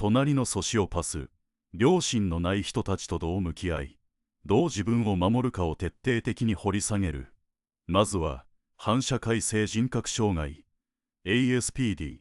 隣のソシオパス、良心のない人たちとどう向き合い、どう自分を守るかを徹底的に掘り下げる。まずは、反社会性人格障害、ASPD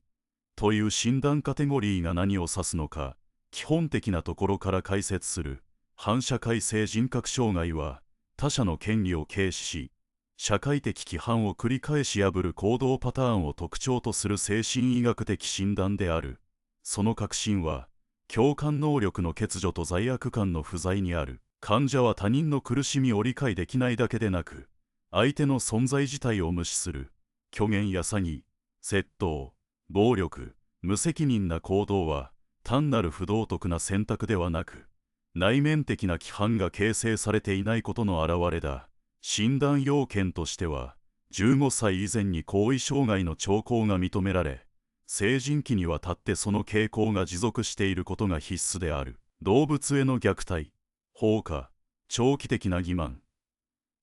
という診断カテゴリーが何を指すのか、基本的なところから解説する。反社会性人格障害は、他者の権利を軽視し、社会的規範を繰り返し破る行動パターンを特徴とする精神医学的診断である。その核心は、共感能力の欠如と罪悪感の不在にある。患者は他人の苦しみを理解できないだけでなく、相手の存在自体を無視する。虚言や詐欺、窃盗、暴力、無責任な行動は、単なる不道徳な選択ではなく、内面的な規範が形成されていないことの表れだ。診断要件としては、15歳以前に行為障害の兆候が認められ、成人期にわたってその傾向が持続していることが必須である。動物への虐待、放火、長期的な欺瞞。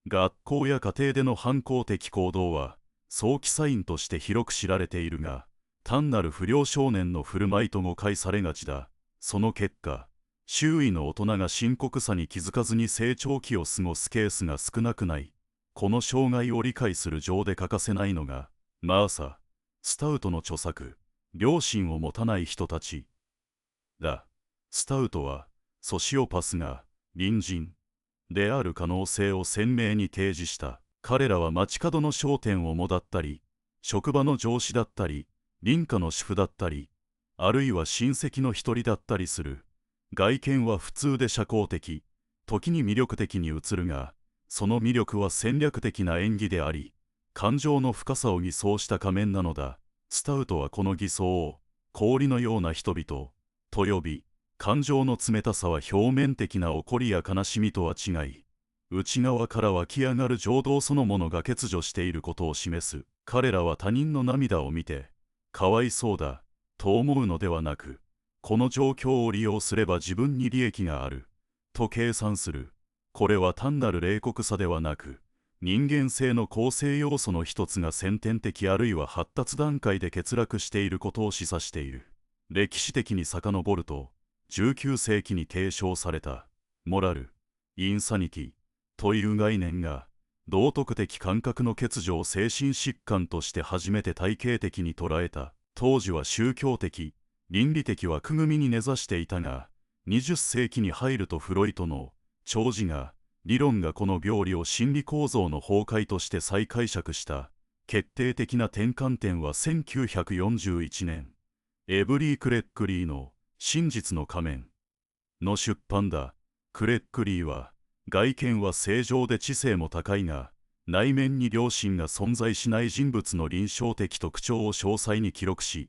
学校や家庭での反抗的行動は、早期サインとして広く知られているが、単なる不良少年の振る舞いと誤解されがちだ。その結果、周囲の大人が深刻さに気づかずに成長期を過ごすケースが少なくない。この障害を理解する上で欠かせないのが、マーサ・スタウトの著作、良心を持たない人たちだ。スタウトは、ソシオパスが隣人である可能性を鮮明に提示した。彼らは街角の商店をもだったり、職場の上司だったり、隣家の主婦だったり、あるいは親戚の一人だったりする。外見は普通で社交的、時に魅力的に映るが、その魅力は戦略的な演技であり、感情の深さを偽装した仮面なのだ。スタウトはこの偽装を、氷のような人々、と呼び、感情の冷たさは表面的な怒りや悲しみとは違い、内側から湧き上がる情動そのものが欠如していることを示す。彼らは他人の涙を見て、かわいそうだ、と思うのではなく、この状況を利用すれば自分に利益がある、と計算する。これは単なる冷酷さではなく、人間性の構成要素の一つが先天的あるいは発達段階で欠落していることを示唆している。歴史的に遡ると、19世紀に提唱された、モラル、インサニティ、という概念が、道徳的感覚の欠如を精神疾患として初めて体系的に捉えた。当時は宗教的、倫理的枠組みに根ざしていたが、20世紀に入るとフロイトの長寿が理論がこの病理を心理構造の崩壊として再解釈した。決定的な転換点は1941年、エブリー・クレックリーの真実の仮面の出版だ。クレックリーは、外見は正常で知性も高いが、内面に良心が存在しない人物の臨床的特徴を詳細に記録し、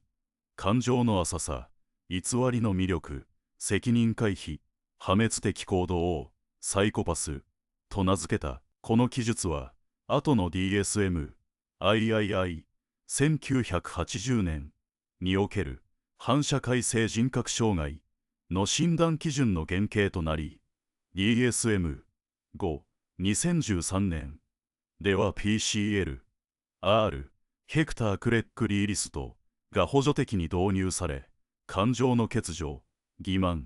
感情の浅さ、偽りの魅力、責任回避、破滅的行動をサイコパスと名付けた。この記述は、後の DSM-III 1980年における反社会性人格障害の診断基準の原型となり、DSM-5 2013年では PCL-R ヘクター・クレックリーリストが補助的に導入され、感情の欠如、欺瞞、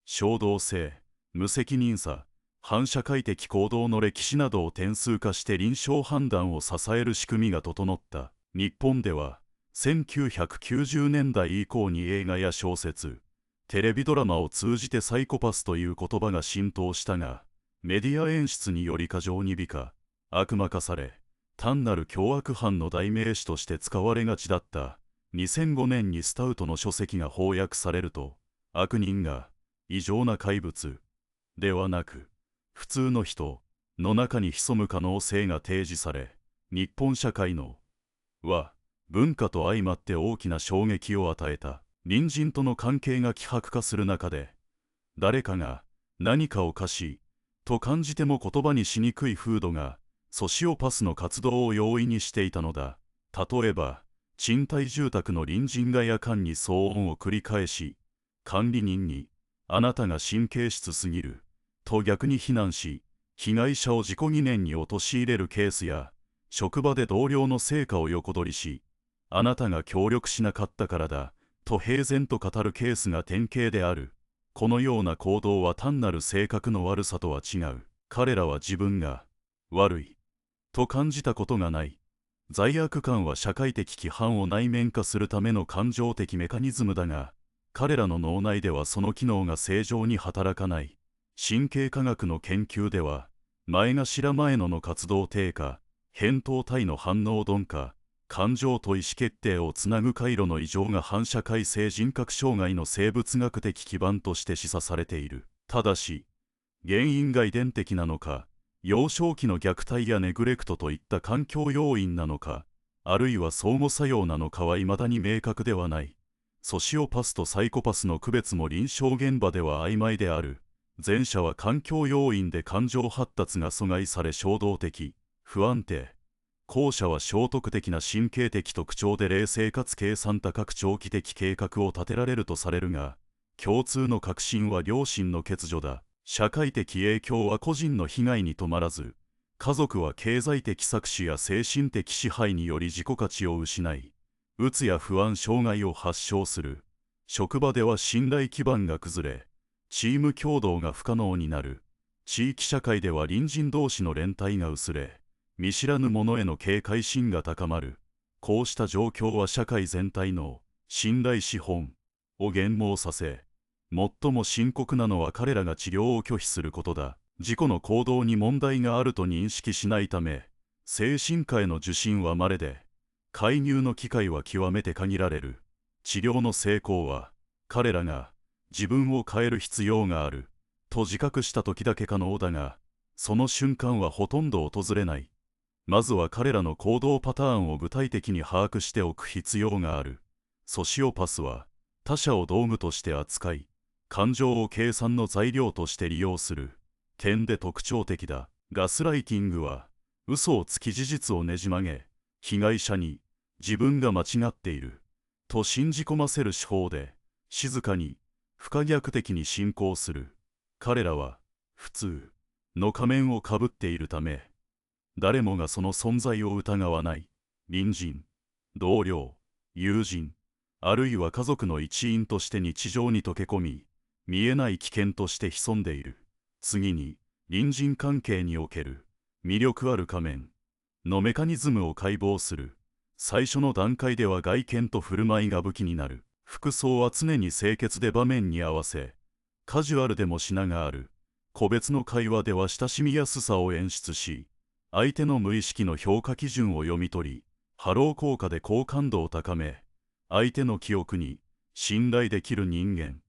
衝動性、無責任さ、反社会的行動の歴史などを点数化して臨床判断を支える仕組みが整った。日本では1990年代以降に映画や小説、テレビドラマを通じてサイコパスという言葉が浸透したが、メディア演出により過剰に美化、悪魔化され、単なる凶悪犯の代名詞として使われがちだった。2005年にスタウトの書籍が翻訳されると、悪人が異常な怪物ではなく、普通の人の中に潜む可能性が提示され、日本社会の文化と相まって大きな衝撃を与えた。隣人との関係が希薄化する中で、誰かが何かおかしいと感じても言葉にしにくい風土がソシオパスの活動を容易にしていたのだ。例えば、賃貸住宅の隣人が夜間に騒音を繰り返し、管理人にあなたが神経質すぎると逆に非難し、被害者を自己疑念に陥れるケースや、職場で同僚の成果を横取りし、あなたが協力しなかったからだと平然と語るケースが典型である。このような行動は単なる性格の悪さとは違う。彼らは自分が悪いと感じたことがない。罪悪感は社会的規範を内面化するための感情的メカニズムだが、彼らの脳内ではその機能が正常に働かない。神経科学の研究では、前頭前野の活動低下、扁桃体の反応鈍化、感情と意思決定をつなぐ回路の異常が反社会性人格障害の生物学的基盤として示唆されている。ただし、原因が遺伝的なのか、幼少期の虐待やネグレクトといった環境要因なのか、あるいは相互作用なのかは未だに明確ではない。ソシオパスとサイコパスの区別も臨床現場では曖昧である。前者は環境要因で感情発達が阻害され衝動的、不安定。後者は聖徳的な神経的特徴で冷静かつ計算高く長期的計画を立てられるとされるが、共通の核心は良心の欠如だ。社会的影響は個人の被害に止まらず、家族は経済的搾取や精神的支配により自己価値を失い、うつや不安障害を発症する。職場では信頼基盤が崩れ、チーム協働が不可能になる。地域社会では隣人同士の連帯が薄れ、見知らぬ者への警戒心が高まる。こうした状況は社会全体の信頼資本を減耗させ、最も深刻なのは彼らが治療を拒否することだ。自己の行動に問題があると認識しないため、精神科への受診は稀で、介入の機会は極めて限られる。治療の成功は、彼らが自分を変える必要があると自覚した時だけ可能だが、その瞬間はほとんど訪れない。まずは彼らの行動パターンを具体的に把握しておく必要がある。ソシオパスは他者を道具として扱い、感情を計算の材料として利用する点で特徴的だ。ガスライティングは嘘をつき事実をねじ曲げ、被害者に自分が間違っていると信じ込ませる手法で、静かに不可逆的に進行する。彼らは普通の仮面をかぶっているため、誰もがその存在を疑わない。隣人、同僚、友人、あるいは家族の一員として日常に溶け込み、見えない危険として潜んでいる。次に、隣人関係における魅力ある仮面のメカニズムを解剖する。最初の段階では外見と振る舞いが武器になる。服装は常に清潔で場面に合わせ、カジュアルでも品がある。個別の会話では親しみやすさを演出し、相手の無意識の評価基準を読み取り、ハロー効果で好感度を高め、相手の記憶に信頼できる人間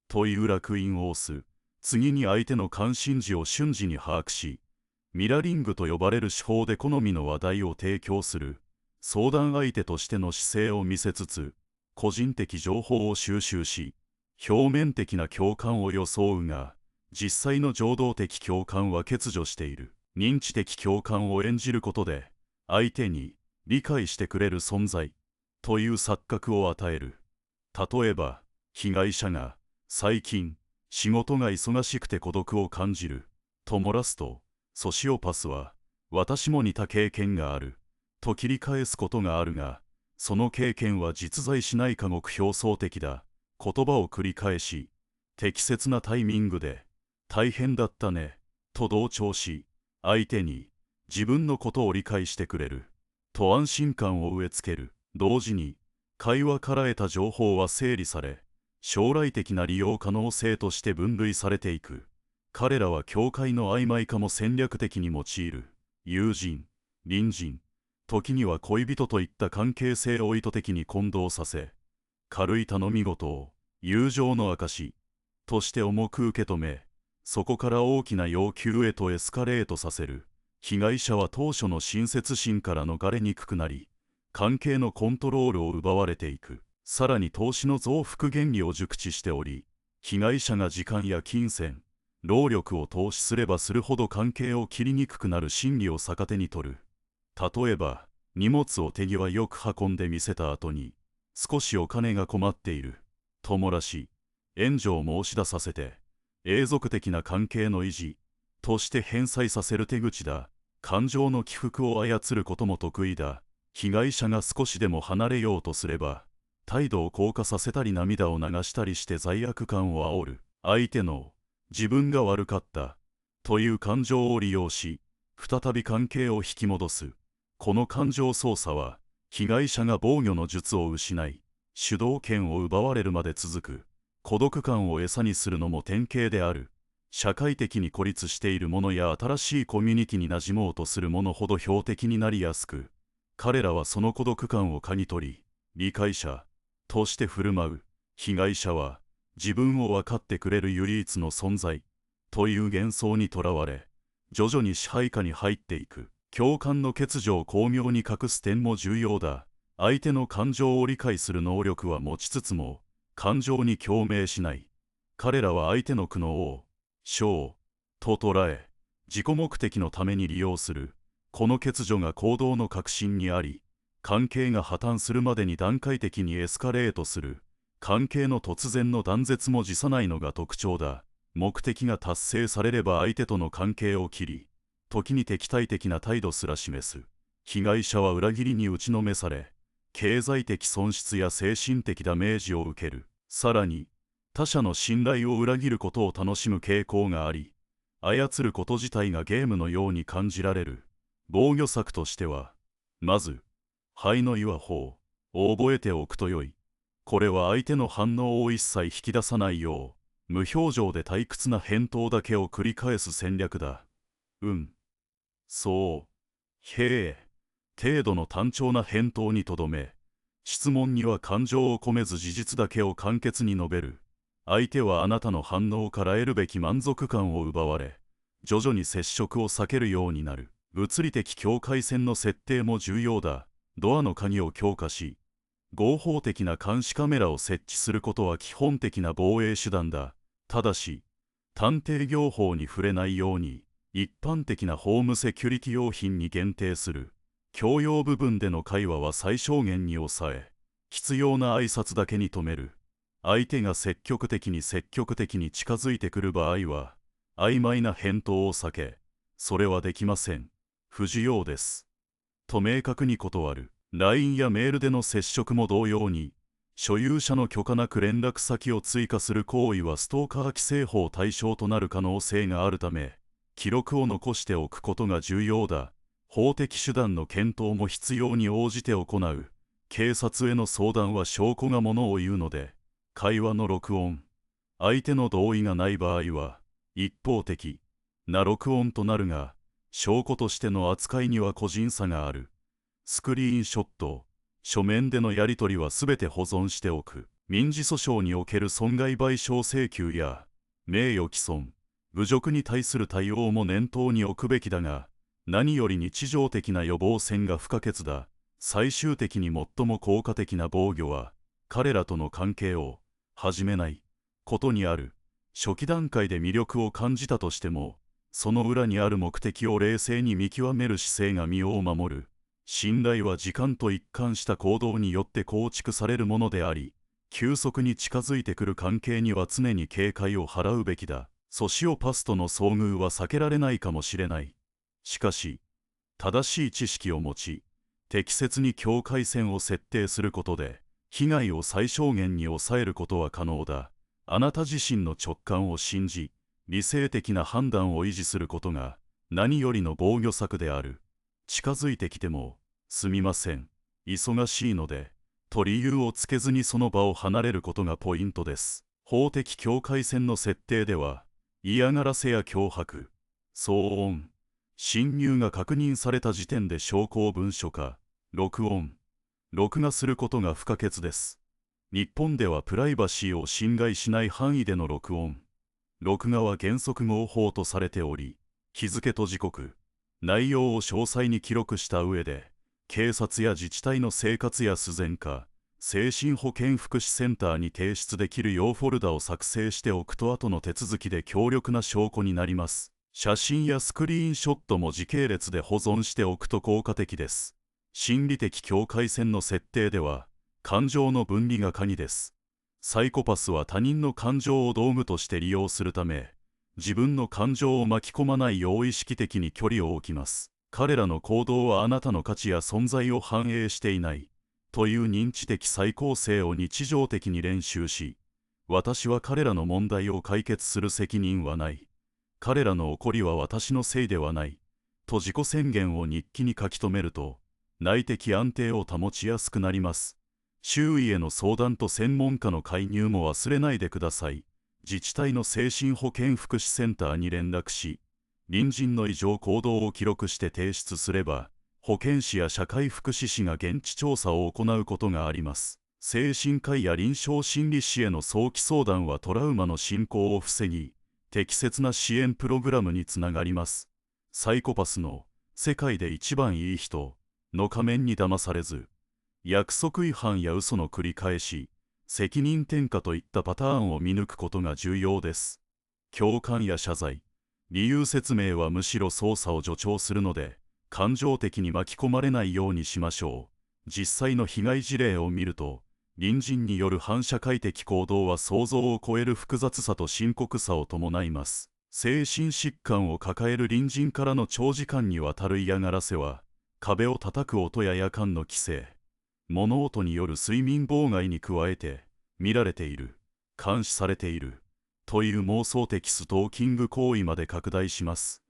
という烙印を押す。次に相手の関心事を瞬時に把握し、ミラリングと呼ばれる手法で好みの話題を提供する。相談相手としての姿勢を見せつつ、個人的情報を収集し、表面的な共感を装うが、実際の情動的共感は欠如している。認知的共感を演じることで、相手に理解してくれる存在という錯覚を与える。例えば、被害者が最近仕事が忙しくて孤独を感じると漏らすと、ソシオパスは私も似た経験があると切り返すことがあるが、その経験は実在しないか極表層的だ。言葉を繰り返し、適切なタイミングで大変だったねと同調し、相手に自分のことを理解してくれると安心感を植え付ける。同時に会話から得た情報は整理され、将来的な利用可能性として分類されていく。彼らは境界の曖昧化も戦略的に用いる。友人、隣人、時には恋人といった関係性を意図的に混同させ、軽い頼み事を友情の証として重く受け止め、そこから大きな要求へとエスカレートさせる。被害者は当初の親切心から逃れにくくなり、関係のコントロールを奪われていく。さらに投資の増幅原理を熟知しており、被害者が時間や金銭、労力を投資すればするほど関係を切りにくくなる心理を逆手に取る。例えば、荷物を手際よく運んで見せた後に、少しお金が困っていると漏らし、援助を申し出させて、永続的な関係の維持として返済させる手口だ。感情の起伏を操ることも得意だ。被害者が少しでも離れようとすれば、態度を硬化させたり涙を流したりして罪悪感を煽る。相手の自分が悪かったという感情を利用し、再び関係を引き戻す。この感情操作は、被害者が防御の術を失い、主導権を奪われるまで続く。孤独感を餌にするのも典型である。社会的に孤立している者や新しいコミュニティに馴染もうとする者ほど標的になりやすく、彼らはその孤独感を嗅ぎ取り、理解者として振る舞う。被害者は、自分を分かってくれる唯一の存在という幻想にとらわれ、徐々に支配下に入っていく。共感の欠如を巧妙に隠す点も重要だ。相手の感情を理解する能力は持ちつつも、感情に共鳴しない。彼らは相手の苦悩を、小と捉え、自己目的のために利用する。この欠如が行動の核心にあり、関係が破綻するまでに段階的にエスカレートする。関係の突然の断絶も辞さないのが特徴だ。目的が達成されれば相手との関係を切り、時に敵対的な態度すら示す。被害者は裏切りに打ちのめされ、経済的損失や精神的ダメージを受ける。さらに、他者の信頼を裏切ることを楽しむ傾向があり、操ること自体がゲームのように感じられる。防御策としては、まず、灰の岩法を覚えておくとよい。これは相手の反応を一切引き出さないよう、無表情で退屈な返答だけを繰り返す戦略だ。そう、へえ、程度の単調な返答にとどめ、質問には感情を込めず事実だけを簡潔に述べる。相手はあなたの反応から得るべき満足感を奪われ、徐々に接触を避けるようになる。物理的境界線の設定も重要だ。ドアの鍵を強化し、合法的な監視カメラを設置することは基本的な防衛手段だ。ただし、探偵業法に触れないように、一般的なホームセキュリティ用品に限定する。共用部分での会話は最小限に抑え、必要な挨拶だけに止める。相手が積極的に近づいてくる場合は、曖昧な返答を避け、それはできません。不需要です。と明確に断る。LINE やメールでの接触も同様に、所有者の許可なく連絡先を追加する行為はストーカー規制法対象となる可能性があるため、記録を残しておくことが重要だ。法的手段の検討も必要に応じて行う。警察への相談は証拠がものを言うので、会話の録音、相手の同意がない場合は、一方的な録音となるが、証拠としての扱いには個人差がある。スクリーンショット、書面でのやり取りはすべて保存しておく。民事訴訟における損害賠償請求や、名誉毀損、侮辱に対する対応も念頭に置くべきだが、何より日常的な予防線が不可欠だ。最終的に最も効果的な防御は、彼らとの関係を始めないことにある。初期段階で魅力を感じたとしても、その裏にある目的を冷静に見極める姿勢が身を守る。信頼は時間と一貫した行動によって構築されるものであり、急速に近づいてくる関係には常に警戒を払うべきだ。ソシオパスとの遭遇は避けられないかもしれない。しかし、正しい知識を持ち、適切に境界線を設定することで、被害を最小限に抑えることは可能だ。あなた自身の直感を信じ、理性的な判断を維持することが何よりの防御策である。近づいてきても、すみません、忙しいので、と理由をつけずにその場を離れることがポイントです。法的境界線の設定では、嫌がらせや脅迫、騒音、侵入が確認された時点で証拠を文書化、録音、録画することが不可欠です。日本ではプライバシーを侵害しない範囲での録音、録画は原則合法とされており、日付と時刻、内容を詳細に記録した上で、警察や自治体の生活や自然科、精神保健福祉センターに提出できる用フォルダを作成しておくと後の手続きで強力な証拠になります。写真やスクリーンショットも時系列で保存しておくと効果的です。心理的境界線の設定では、感情の分離が鍵です。サイコパスは他人の感情を道具として利用するため、自分の感情を巻き込まないよう意識的に距離を置きます。彼らの行動はあなたの価値や存在を反映していない。という認知的再構成を日常的に練習し、私は彼らの問題を解決する責任はない。彼らの怒りは私のせいではない。と自己宣言を日記に書き留めると、内的安定を保ちやすくなります。周囲への相談と専門家の介入も忘れないでください。自治体の精神保健福祉センターに連絡し、隣人の異常行動を記録して提出すれば、保健師や社会福祉士が現地調査を行うことがあります。精神科医や臨床心理士への早期相談はトラウマの進行を防ぎ、適切な支援プログラムにつながります。サイコパスの世界で一番いい人の仮面に騙されず、約束違反や嘘の繰り返し、責任転嫁といったパターンを見抜くことが重要です。共感や謝罪、理由説明はむしろ捜査を助長するので、感情的に巻き込まれないようにしましょう。実際の被害事例を見ると、隣人による反社会的行動は想像を超える複雑さと深刻さを伴います。精神疾患を抱える隣人からの長時間にわたる嫌がらせは、壁を叩く音や夜間の規制、物音による睡眠妨害に加えて、見られている、監視されている、という妄想的ストーキング行為まで拡大します。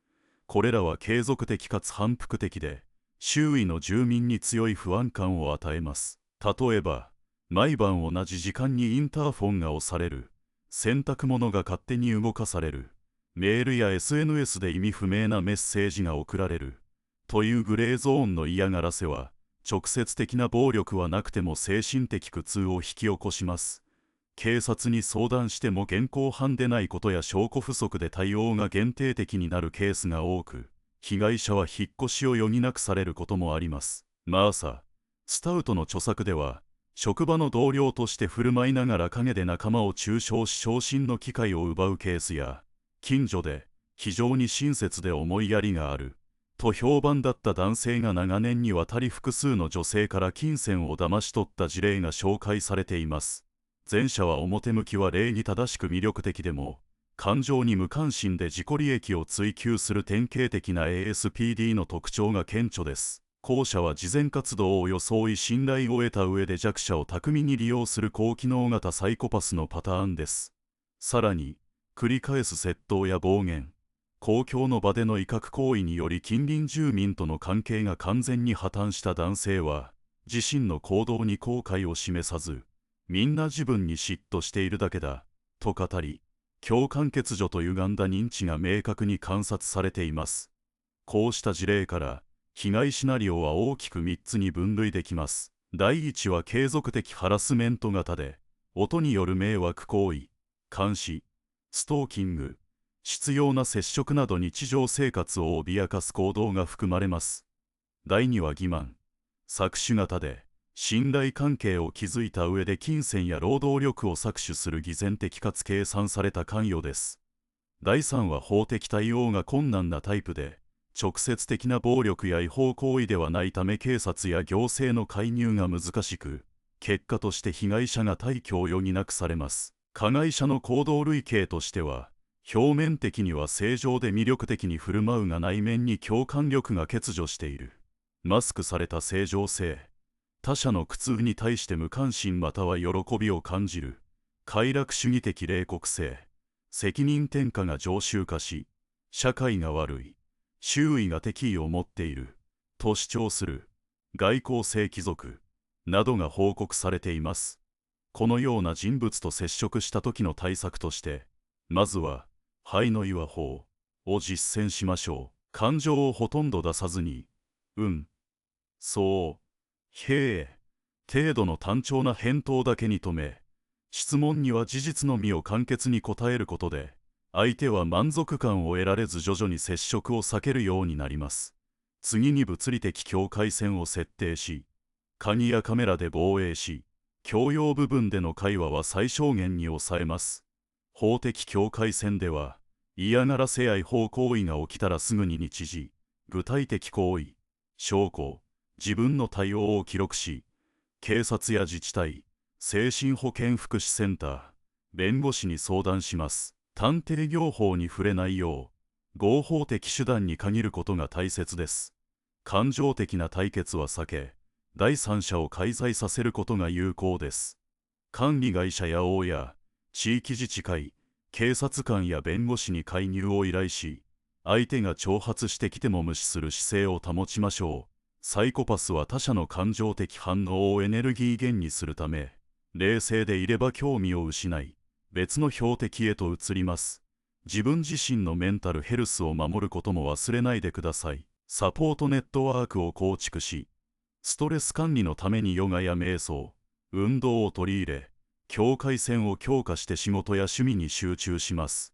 これらは継続的かつ反復的で、周囲の住民に強い不安感を与えます。例えば、毎晩同じ時間にインターフォンが押される、洗濯物が勝手に動かされる、メールや SNS で意味不明なメッセージが送られる、というグレーゾーンの嫌がらせは、直接的な暴力はなくても精神的苦痛を引き起こします。警察に相談しても現行犯でないことや証拠不足で対応が限定的になるケースが多く、被害者は引っ越しを余儀なくされることもあります。マーサ・スタウトの著作では、職場の同僚として振る舞いながら陰で仲間を中傷し昇進の機会を奪うケースや、近所で非常に親切で思いやりがあると評判だった男性が長年にわたり複数の女性から金銭を騙し取った事例が紹介されています。前者は表向きは礼儀正しく魅力的でも、感情に無関心で自己利益を追求する典型的な ASPD の特徴が顕著です。後者は慈善活動を装い信頼を得た上で弱者を巧みに利用する高機能型サイコパスのパターンです。さらに、繰り返す窃盗や暴言、公共の場での威嚇行為により近隣住民との関係が完全に破綻した男性は、自身の行動に後悔を示さず、みんな自分に嫉妬しているだけだ、と語り、共感欠如と歪んだ認知が明確に観察されています。こうした事例から、被害シナリオは大きく3つに分類できます。第1は継続的ハラスメント型で、音による迷惑行為、監視、ストーキング、執拗な接触など日常生活を脅かす行動が含まれます。第2は欺瞞、搾取型で、信頼関係を築いた上で金銭や労働力を搾取する偽善的かつ計算された関与です。第3は法的対応が困難なタイプで、直接的な暴力や違法行為ではないため警察や行政の介入が難しく、結果として被害者が退去を余儀なくされます。加害者の行動類型としては、表面的には正常で魅力的に振る舞うが内面に共感力が欠如している。マスクされた正常性。他者の苦痛に対して無関心または喜びを感じる。快楽主義的冷酷性。責任転嫁が常習化し、社会が悪い。周囲が敵意を持っている。と主張する。外交性貴族。などが報告されています。このような人物と接触した時の対策として、まずは、はいの岩法を実践しましょう。感情をほとんど出さずに、そう、へえ、程度の単調な返答だけに止め、質問には事実のみを簡潔に答えることで、相手は満足感を得られず徐々に接触を避けるようになります。次に物理的境界線を設定し、鍵やカメラで防衛し、共用部分での会話は最小限に抑えます。法的境界線では、嫌がらせや違法行為が起きたらすぐに日時、具体的行為、証拠、自分の対応を記録し、警察や自治体、精神保健福祉センター、弁護士に相談します。探偵業法に触れないよう、合法的手段に限ることが大切です。感情的な対決は避け、第三者を介在させることが有効です。管理会社や大家、地域自治会、警察官や弁護士に介入を依頼し、相手が挑発してきても無視する姿勢を保ちましょう。サイコパスは他者の感情的反応をエネルギー源にするため、冷静でいれば興味を失い、別の標的へと移ります。自分自身のメンタルヘルスを守ることも忘れないでください。サポートネットワークを構築し、ストレス管理のためにヨガや瞑想、運動を取り入れ、境界線を強化して仕事や趣味に集中します。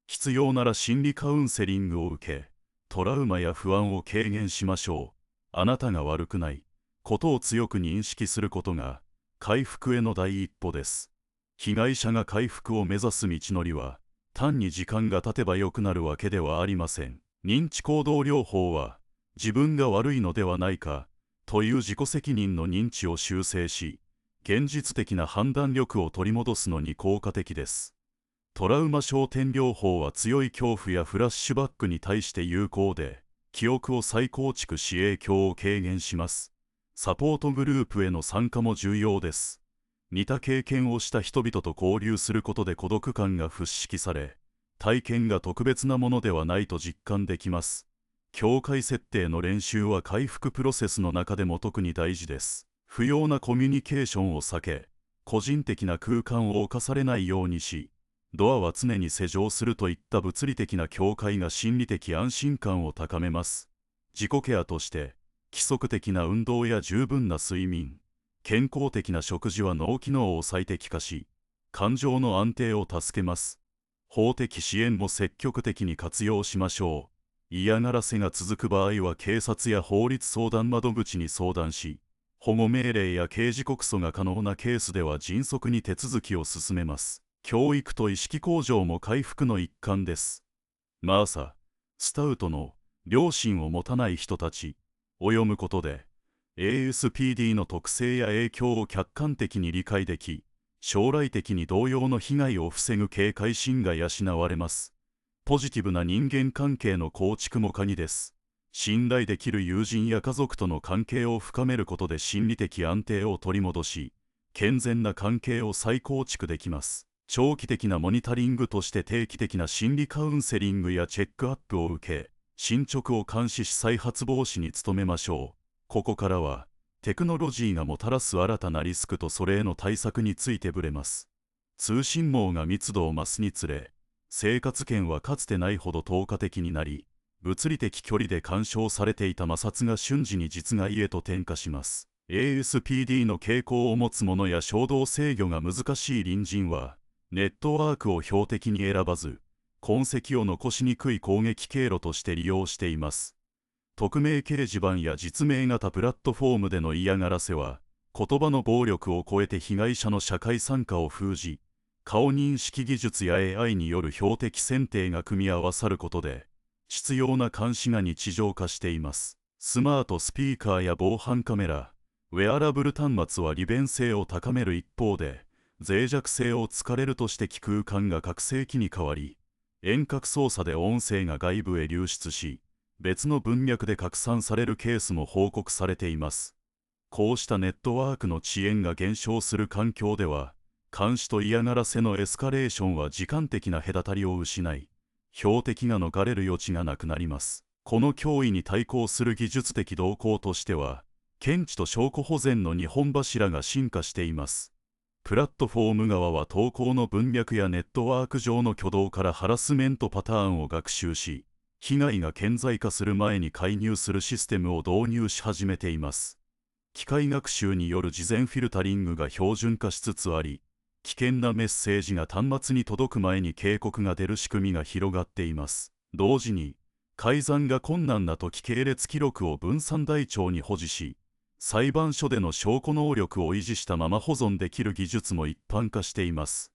必要なら心理カウンセリングを受け、トラウマや不安を軽減しましょう。あなたが悪くないことを強く認識することが、回復への第一歩です。被害者が回復を目指す道のりは、単に時間が経てば良くなるわけではありません。認知行動療法は、自分が悪いのではないか、という自己責任の認知を修正し、現実的な判断力を取り戻すのに効果的です。トラウマ焦点療法は強い恐怖やフラッシュバックに対して有効で、記憶を再構築し影響を軽減します。サポートグループへの参加も重要です。似た経験をした人々と交流することで孤独感が払拭され、体験が特別なものではないと実感できます。境界設定の練習は回復プロセスの中でも特に大事です。不要なコミュニケーションを避け、個人的な空間を侵されないようにし、ドアは常に施錠するといった物理的な境界が心理的安心感を高めます。自己ケアとして、規則的な運動や十分な睡眠、健康的な食事は脳機能を最適化し、感情の安定を助けます。法的支援も積極的に活用しましょう。嫌がらせが続く場合は警察や法律相談窓口に相談し、保護命令や刑事告訴が可能なケースでは迅速に手続きを進めます。教育と意識向上も回復の一環です。マーサ・スタウトの良心を持たない人たちを読むことで、ASPD の特性や影響を客観的に理解でき、将来的に同様の被害を防ぐ警戒心が養われます。ポジティブな人間関係の構築も鍵です。信頼できる友人や家族との関係を深めることで心理的安定を取り戻し、健全な関係を再構築できます。長期的なモニタリングとして定期的な心理カウンセリングやチェックアップを受け、進捗を監視し再発防止に努めましょう。ここからは、テクノロジーがもたらす新たなリスクとそれへの対策について触れます。通信網が密度を増すにつれ、生活圏はかつてないほど透過的になり、物理的距離で干渉されていた摩擦が瞬時に実害へと転化します。ASPD の傾向を持つ者や衝動制御が難しい隣人は、ネットワークを標的に選ばず、痕跡を残しにくい攻撃経路として利用しています。匿名掲示板や実名型プラットフォームでの嫌がらせは、言葉の暴力を超えて被害者の社会参加を封じ、顔認識技術や AI による標的選定が組み合わさることで、執拗な監視が日常化しています。スマートスピーカーや防犯カメラ、ウェアラブル端末は利便性を高める一方で、脆弱性を突かれると指摘空間が拡声器に変わり、遠隔操作で音声が外部へ流出し、別の文脈で拡散されるケースも報告されています。こうしたネットワークの遅延が減少する環境では、監視と嫌がらせのエスカレーションは時間的な隔たりを失い、標的が逃れる余地がなくなります。この脅威に対抗する技術的動向としては、検知と証拠保全の2本柱が進化しています。プラットフォーム側は投稿の文脈やネットワーク上の挙動からハラスメントパターンを学習し、被害が顕在化する前に介入するシステムを導入し始めています。機械学習による事前フィルタリングが標準化しつつあり、危険なメッセージが端末に届く前に警告が出る仕組みが広がっています。同時に、改ざんが困難な時系列記録を分散台帳に保持し、裁判所での証拠能力を維持したまま保存できる技術も一般化しています。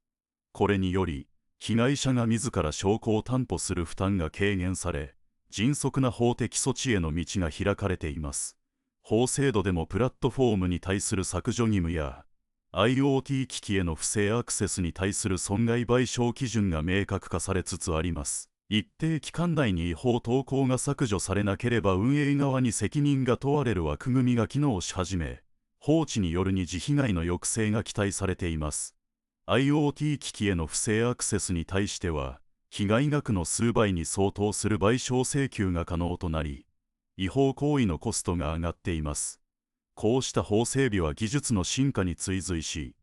これにより、被害者が自ら証拠を担保する負担が軽減され、迅速な法的措置への道が開かれています。法制度でもプラットフォームに対する削除義務や、IoT 機器への不正アクセスに対する損害賠償基準が明確化されつつあります。一定期間内に違法投稿が削除されなければ運営側に責任が問われる枠組みが機能し始め、放置による二次被害の抑制が期待されています。IoT 機器への不正アクセスに対しては、被害額の数倍に相当する賠償請求が可能となり、違法行為のコストが上がっています。こうした法整備は技術の進化に追随し、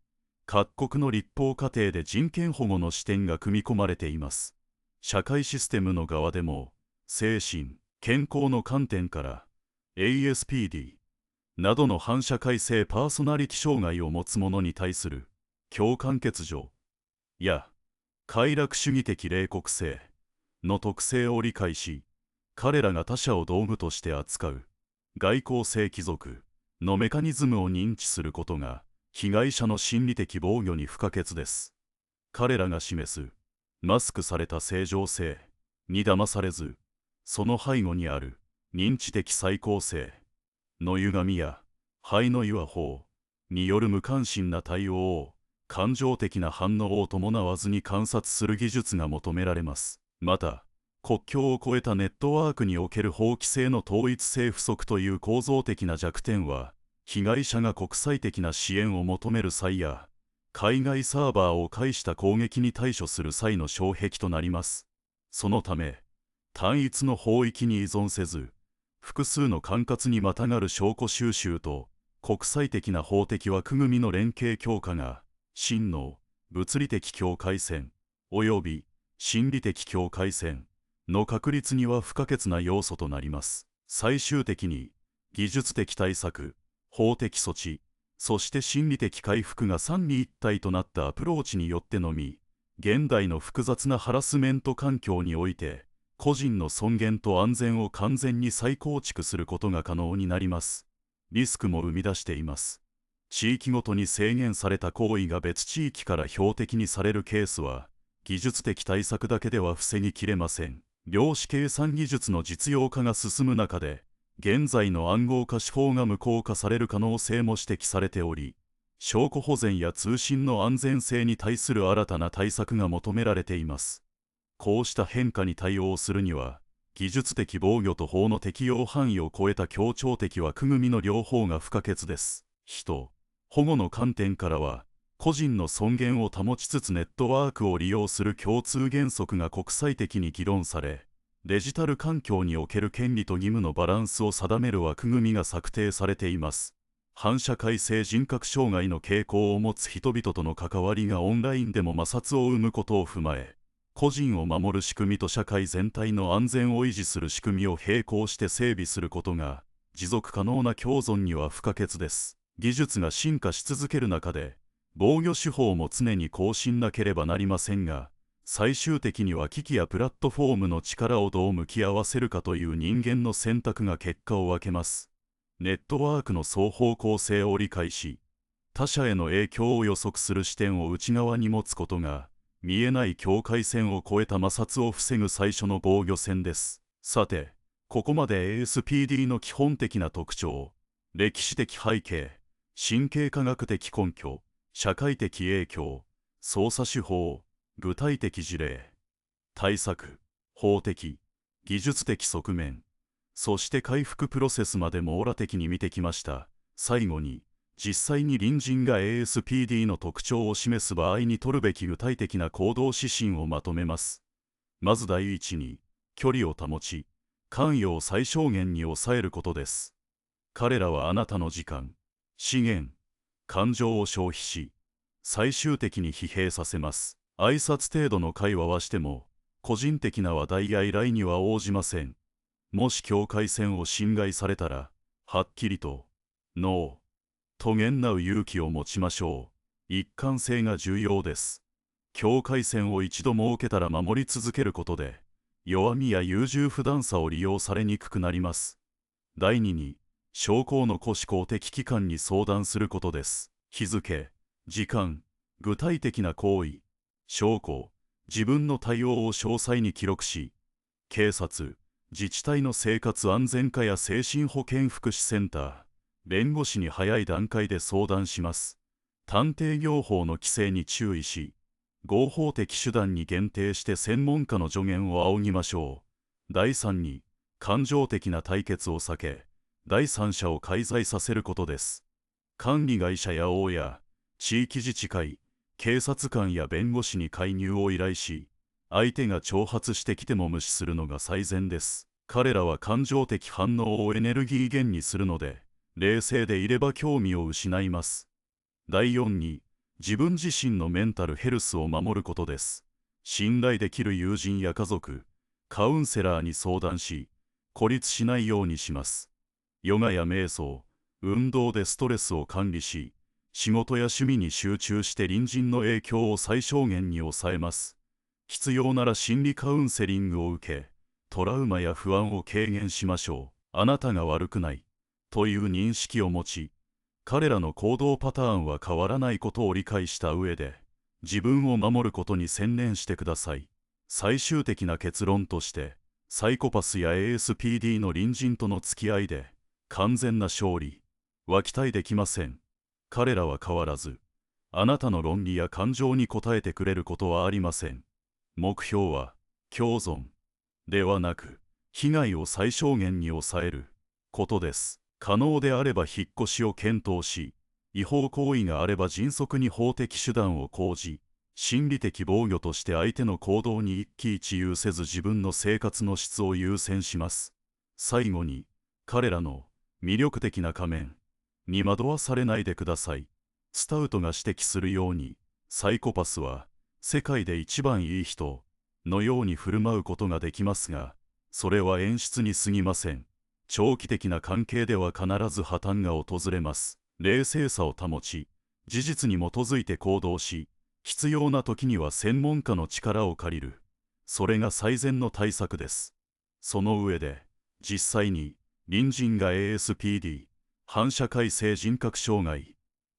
各国の立法過程で人権保護の視点が組み込まれています。社会システムの側でも、精神、健康の観点から、ASPD などの反社会性パーソナリティ障害を持つ者に対する共感欠如や快楽主義的冷酷性の特性を理解し、彼らが他者を道具として扱う外交性貴族のメカニズムを認知することが被害者の心理的防御に不可欠です。彼らが示すマスクされた正常性に騙されず、その背後にある認知的再構成の歪みや肺の違和法による無関心な対応を感情的な反応を伴わずに観察する技術が求められます。また、国境を越えたネットワークにおける法規制の統一性不足という構造的な弱点は、被害者が国際的な支援を求める際や、海外サーバーを介した攻撃に対処する際の障壁となります。そのため、単一の法域に依存せず、複数の管轄にまたがる証拠収集と国際的な法的枠組みの連携強化が真の物理的境界線及び心理的境界線の確立には不可欠な要素となります。最終的に技術的対策、法的措置、そして心理的回復が三位一体となったアプローチによってのみ、現代の複雑なハラスメント環境において個人の尊厳と安全を完全に再構築することが可能になります。リスクも生み出しています。地域ごとに制限された行為が別地域から標的にされるケースは、技術的対策だけでは防ぎきれません。量子計算技術の実用化が進む中で、現在の暗号化手法が無効化される可能性も指摘されており、証拠保全や通信の安全性に対する新たな対策が求められています。こうした変化に対応するには、技術的防御と法の適用範囲を超えた協調的枠組みの両方が不可欠です。人、保護の観点からは、個人の尊厳を保ちつつネットワークを利用する共通原則が国際的に議論され、デジタル環境における権利と義務のバランスを定める枠組みが策定されています。反社会性人格障害の傾向を持つ人々との関わりがオンラインでも摩擦を生むことを踏まえ、個人を守る仕組みと社会全体の安全を維持する仕組みを並行して整備することが持続可能な共存には不可欠です。技術が進化し続ける中で防御手法も常に更新なければなりませんが、最終的には機器やプラットフォームの力をどう向き合わせるかという人間の選択が結果を分けます。ネットワークの双方向性を理解し、他者への影響を予測する視点を内側に持つことが見えない境界線を越えた摩擦を防ぐ最初の防御線です。さて、ここまで ASPD の基本的な特徴、歴史的背景、神経科学的根拠、社会的影響、操作手法、具体的事例、対策、法的、技術的側面、そして回復プロセスまで網羅的に見てきました。最後に、実際に隣人が ASPD の特徴を示す場合に取るべき具体的な行動指針をまとめます。まず第一に、距離を保ち、関与を最小限に抑えることです。彼らはあなたの時間、資源、感情を消費し、最終的に疲弊させます。挨拶程度の会話はしても、個人的な話題や依頼には応じません。もし境界線を侵害されたら、はっきりと、ノー。とげんなう勇気を持ちましょう。一貫性が重要です。境界線を一度設けたら守り続けることで、弱みや優柔不断さを利用されにくくなります。第二に、証拠の固思考的機関に相談することです。日付、時間、具体的な行為、証拠、自分の対応を詳細に記録し、警察、自治体の生活安全課や精神保健福祉センター、弁護士に早い段階で相談します。探偵業法の規制に注意し、合法的手段に限定して専門家の助言を仰ぎましょう。第3に、感情的な対決を避け、第三者を介在させることです。管理会社や王や地域自治会、警察官や弁護士に介入を依頼し、相手が挑発してきても無視するのが最善です。彼らは感情的反応をエネルギー源にするので、冷静でいれば興味を失います。第4に、自分自身のメンタルヘルスを守ることです。信頼できる友人や家族、カウンセラーに相談し、孤立しないようにします。ヨガや瞑想、運動でストレスを管理し、仕事や趣味に集中して隣人の影響を最小限に抑えます。必要なら心理カウンセリングを受け、トラウマや不安を軽減しましょう。あなたが悪くないという認識を持ち、彼らの行動パターンは変わらないことを理解した上で、自分を守ることに専念してください。最終的な結論として、サイコパスや ASPD の隣人との付き合いで、完全な勝利は期待できません。彼らは変わらず、あなたの論理や感情に応えてくれることはありません。目標は、共存ではなく、被害を最小限に抑えることです。可能であれば引っ越しを検討し、違法行為があれば迅速に法的手段を講じ、心理的防御として相手の行動に一喜一憂せず自分の生活の質を優先します。最後に、彼らの魅力的な仮面に惑わされないでください。スタウトが指摘するように、サイコパスは世界で一番いい人のように振る舞うことができますが、それは演出に過ぎません。長期的な関係では必ず破綻が訪れます。冷静さを保ち、事実に基づいて行動し、必要な時には専門家の力を借りる。それが最善の対策です。その上で、実際に隣人が ASPD、反社会性人格障害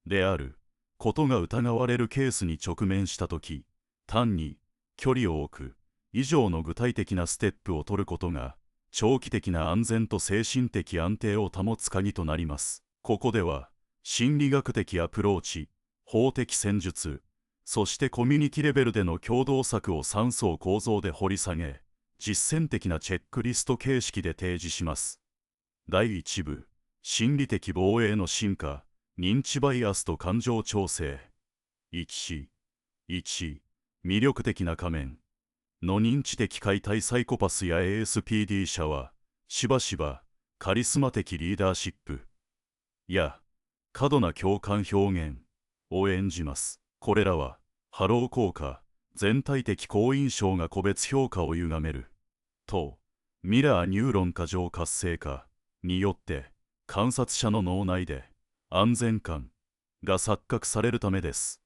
であることが疑われるケースに直面したとき、単に距離を置く以上の具体的なステップを取ることが、長期的な安全と精神的安定を保つ鍵となります。ここでは、心理学的アプローチ、法的戦術、そしてコミュニティレベルでの共同策を3層構造で掘り下げ、実践的なチェックリスト形式で提示します。第1部、心理的防衛の進化、認知バイアスと感情調整。1、魅力的な仮面の認知的解体サイコパスや ASPD 者は、しばしばカリスマ的リーダーシップや過度な共感表現を演じます。これらは、ハロー効果、全体的好印象が個別評価を歪めると、ミラーニューロン過剰活性化によって、観察者の脳内で安全感が錯覚されるためです。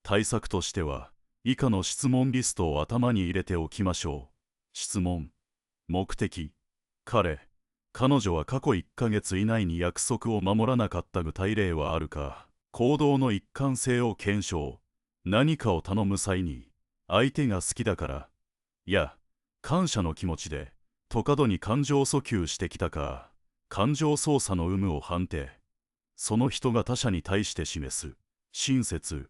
対策としては、以下の質問リストを頭に入れておきましょう。質問。目的。彼女は過去1ヶ月以内に約束を守らなかった具体例はあるか。行動の一貫性を検証。何かを頼む際に、相手が好きだから、や、感謝の気持ちで、と過度に感情訴求してきたか。感情操作の有無を判定。その人が他者に対して示す親切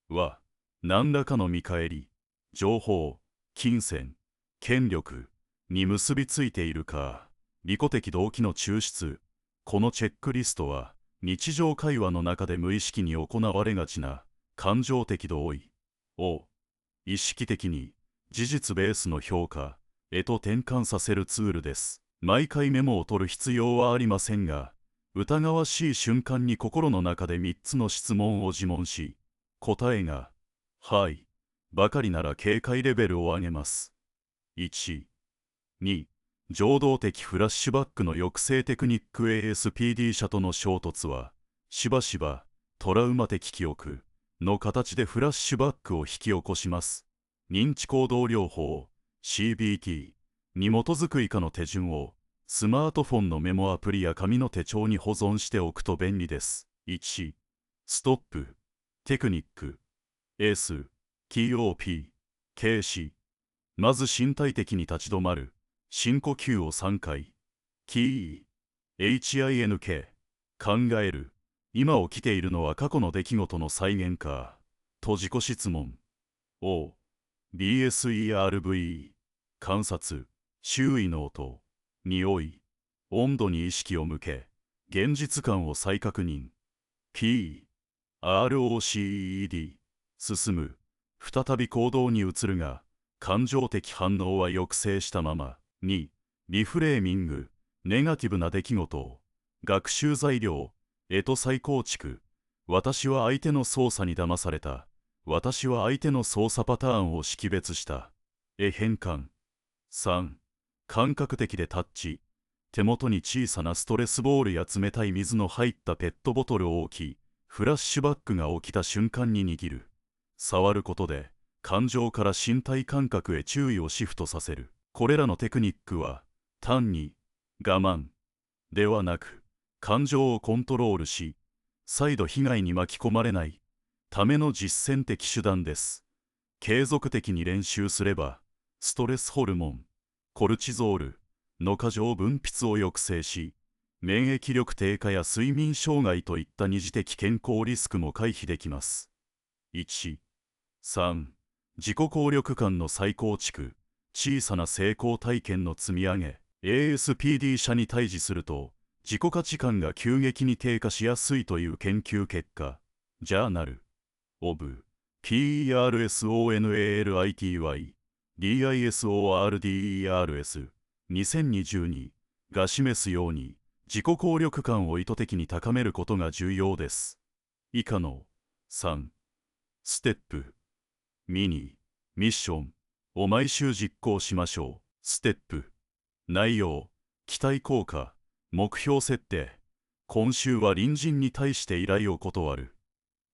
は、何らかの見返り、情報、金銭、権力に結びついているか。利己的動機の抽出。このチェックリストは、日常会話の中で無意識に行われがちな感情的同意を意識的に事実ベースの評価へと転換させるツールです。毎回メモを取る必要はありませんが、疑わしい瞬間に心の中で3つの質問を自問し、答えが、はい、ばかりなら警戒レベルを上げます。1、2、情動的フラッシュバックの抑制テクニック ASPD 者との衝突は、しばしばトラウマ的記憶の形でフラッシュバックを引き起こします。認知行動療法 CBT に基づく以下の手順をスマートフォンのメモアプリや紙の手帳に保存しておくと便利です。1、ストップテクニック STOP 軽視。まず身体的に立ち止まる。深呼吸を3回。HINK 考える。今起きているのは過去の出来事の再現か。と自己質問。BSERVE 観察。周囲の音、匂い、温度に意識を向け、現実感を再確認。PROCED 進む。再び行動に移るが、感情的反応は抑制したまま。2、リフレーミング、ネガティブな出来事を、学習材料、再構築。私は相手の操作に騙された。私は相手の操作パターンを識別した。変換。3、感覚的でタッチ。手元に小さなストレスボールや冷たい水の入ったペットボトルを置き、フラッシュバックが起きた瞬間に握る。触ることで、感情から身体感覚へ注意をシフトさせる。これらのテクニックは、単に我慢ではなく、感情をコントロールし、再度被害に巻き込まれないための実践的手段です。継続的に練習すれば、ストレスホルモン、コルチゾールの過剰分泌を抑制し、免疫力低下や睡眠障害といった二次的健康リスクも回避できます。1、3、自己効力感の再構築、小さな成功体験の積み上げ。ASPD 者に対峙すると、自己価値観が急激に低下しやすいという研究結果、ジャーナル・オブ・PERSONALITY、DISORDERS、2022が示すように、自己効力感を意図的に高めることが重要です。以下の3ステップ、ミッションを毎週実行しましょう。ステップ、内容、期待効果、目標設定、今週は隣人に対して依頼を断る、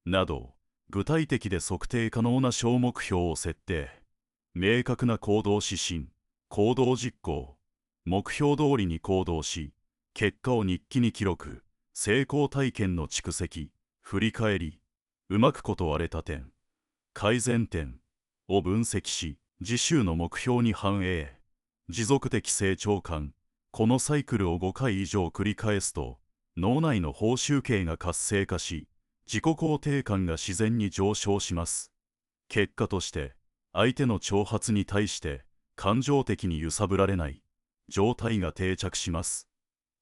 など、具体的で測定可能な小目標を設定。明確な行動指針、行動実行、目標通りに行動し、結果を日記に記録、成功体験の蓄積、振り返り、うまく断れた点、改善点を分析し、次週の目標に反映。持続的成長感、このサイクルを5回以上繰り返すと、脳内の報酬系が活性化し、自己肯定感が自然に上昇します。結果として、相手の挑発に対して感情的に揺さぶられない状態が定着します。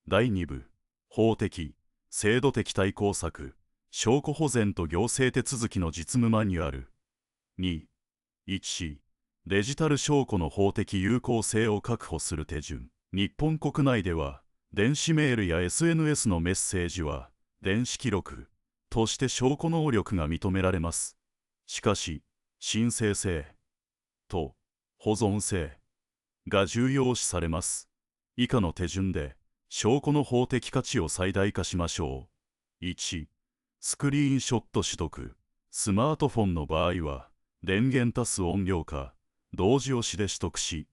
第2部、法的、制度的対抗策、証拠保全と行政手続きの実務マニュアル。2、1、デジタル証拠の法的有効性を確保する手順。日本国内では、電子メールや SNS のメッセージは、電子記録として証拠能力が認められます。しかし、申請性と保存性が重要視されます。以下の手順で、証拠の法的価値を最大化しましょう。1、スクリーンショット取得。スマートフォンの場合は、電源足す音量か、同時押しで取得し、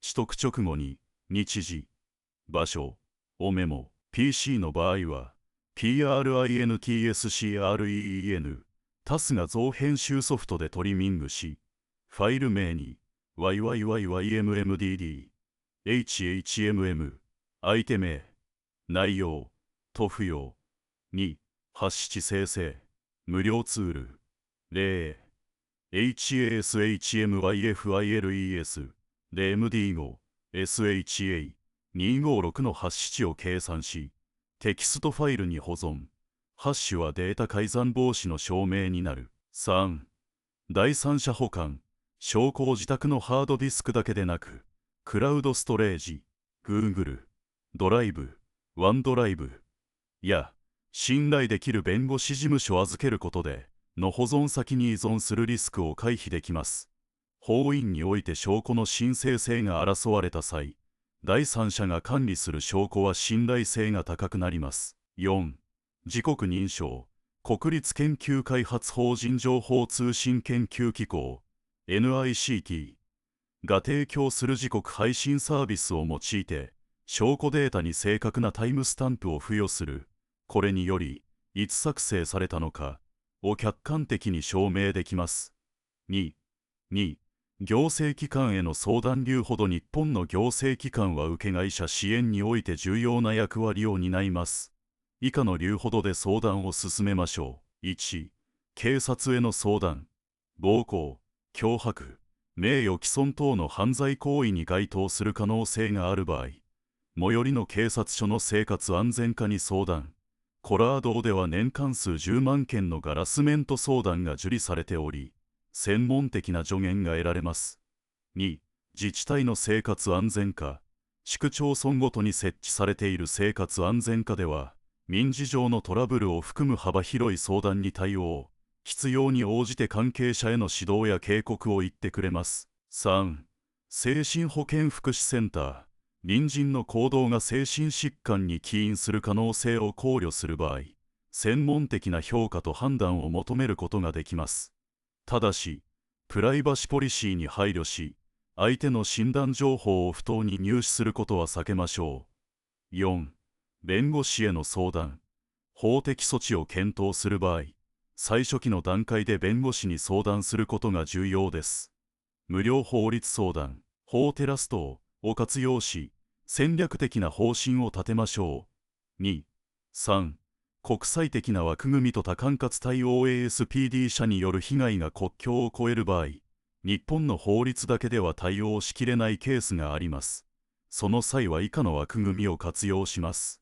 取得直後に、日時、場所をメモ。PC の場合は、PRINTSCREEN、タス画像編集ソフトでトリミングし、ファイル名に、YYYYMMDD、HHMM、相手名、内容、と不要。2、発出生成、無料ツール。0、HASHMYFILES、で MD5、SHA256 の発出値を計算し、テキストファイルに保存。ハッシュはデータ改ざん防止の証明になる。3、第三者保管。証拠を自宅のハードディスクだけでなく、クラウドストレージ、Google、ドライブ、ワンドライブや、信頼できる弁護士事務所を預けることで、の保存先に依存するリスクを回避できます。法院において証拠の申請性が争われた際、第三者が管理する証拠は信頼性が高くなります。4、自国認証。国立研究開発法人情報通信研究機構 NICT が提供する自国配信サービスを用いて、証拠データに正確なタイムスタンプを付与する。これにより、いつ作成されたのかを客観的に証明できます。2、行政機関への相談。留保ど日本の行政機関は受け会社支援において重要な役割を担います。以下の留保どで相談を進めましょう。1、警察への相談。暴行、脅迫、名誉毀損等の犯罪行為に該当する可能性がある場合、最寄りの警察署の生活安全課に相談。コラードでは年間数10万件のガラスメント相談が受理されており、専門的な助言が得られます。2、自治体の生活安全課。市区町村ごとに設置されている生活安全課では、民事上のトラブルを含む幅広い相談に対応、必要に応じて関係者への指導や警告を言ってくれます。3、精神保健福祉センター。隣人の行動が精神疾患に起因する可能性を考慮する場合、専門的な評価と判断を求めることができます。ただし、プライバシポリシーに配慮し、相手の診断情報を不当に入手することは避けましょう。4、弁護士への相談。法的措置を検討する場合、最初期の段階で弁護士に相談することが重要です。無料法律相談、法テラストを活用し、戦略的な方針を立てましょう。2、3、国際的な枠組みと多管轄対応 ASPD 社による被害が国境を越える場合、日本の法律だけでは対応しきれないケースがあります。その際は以下の枠組みを活用します。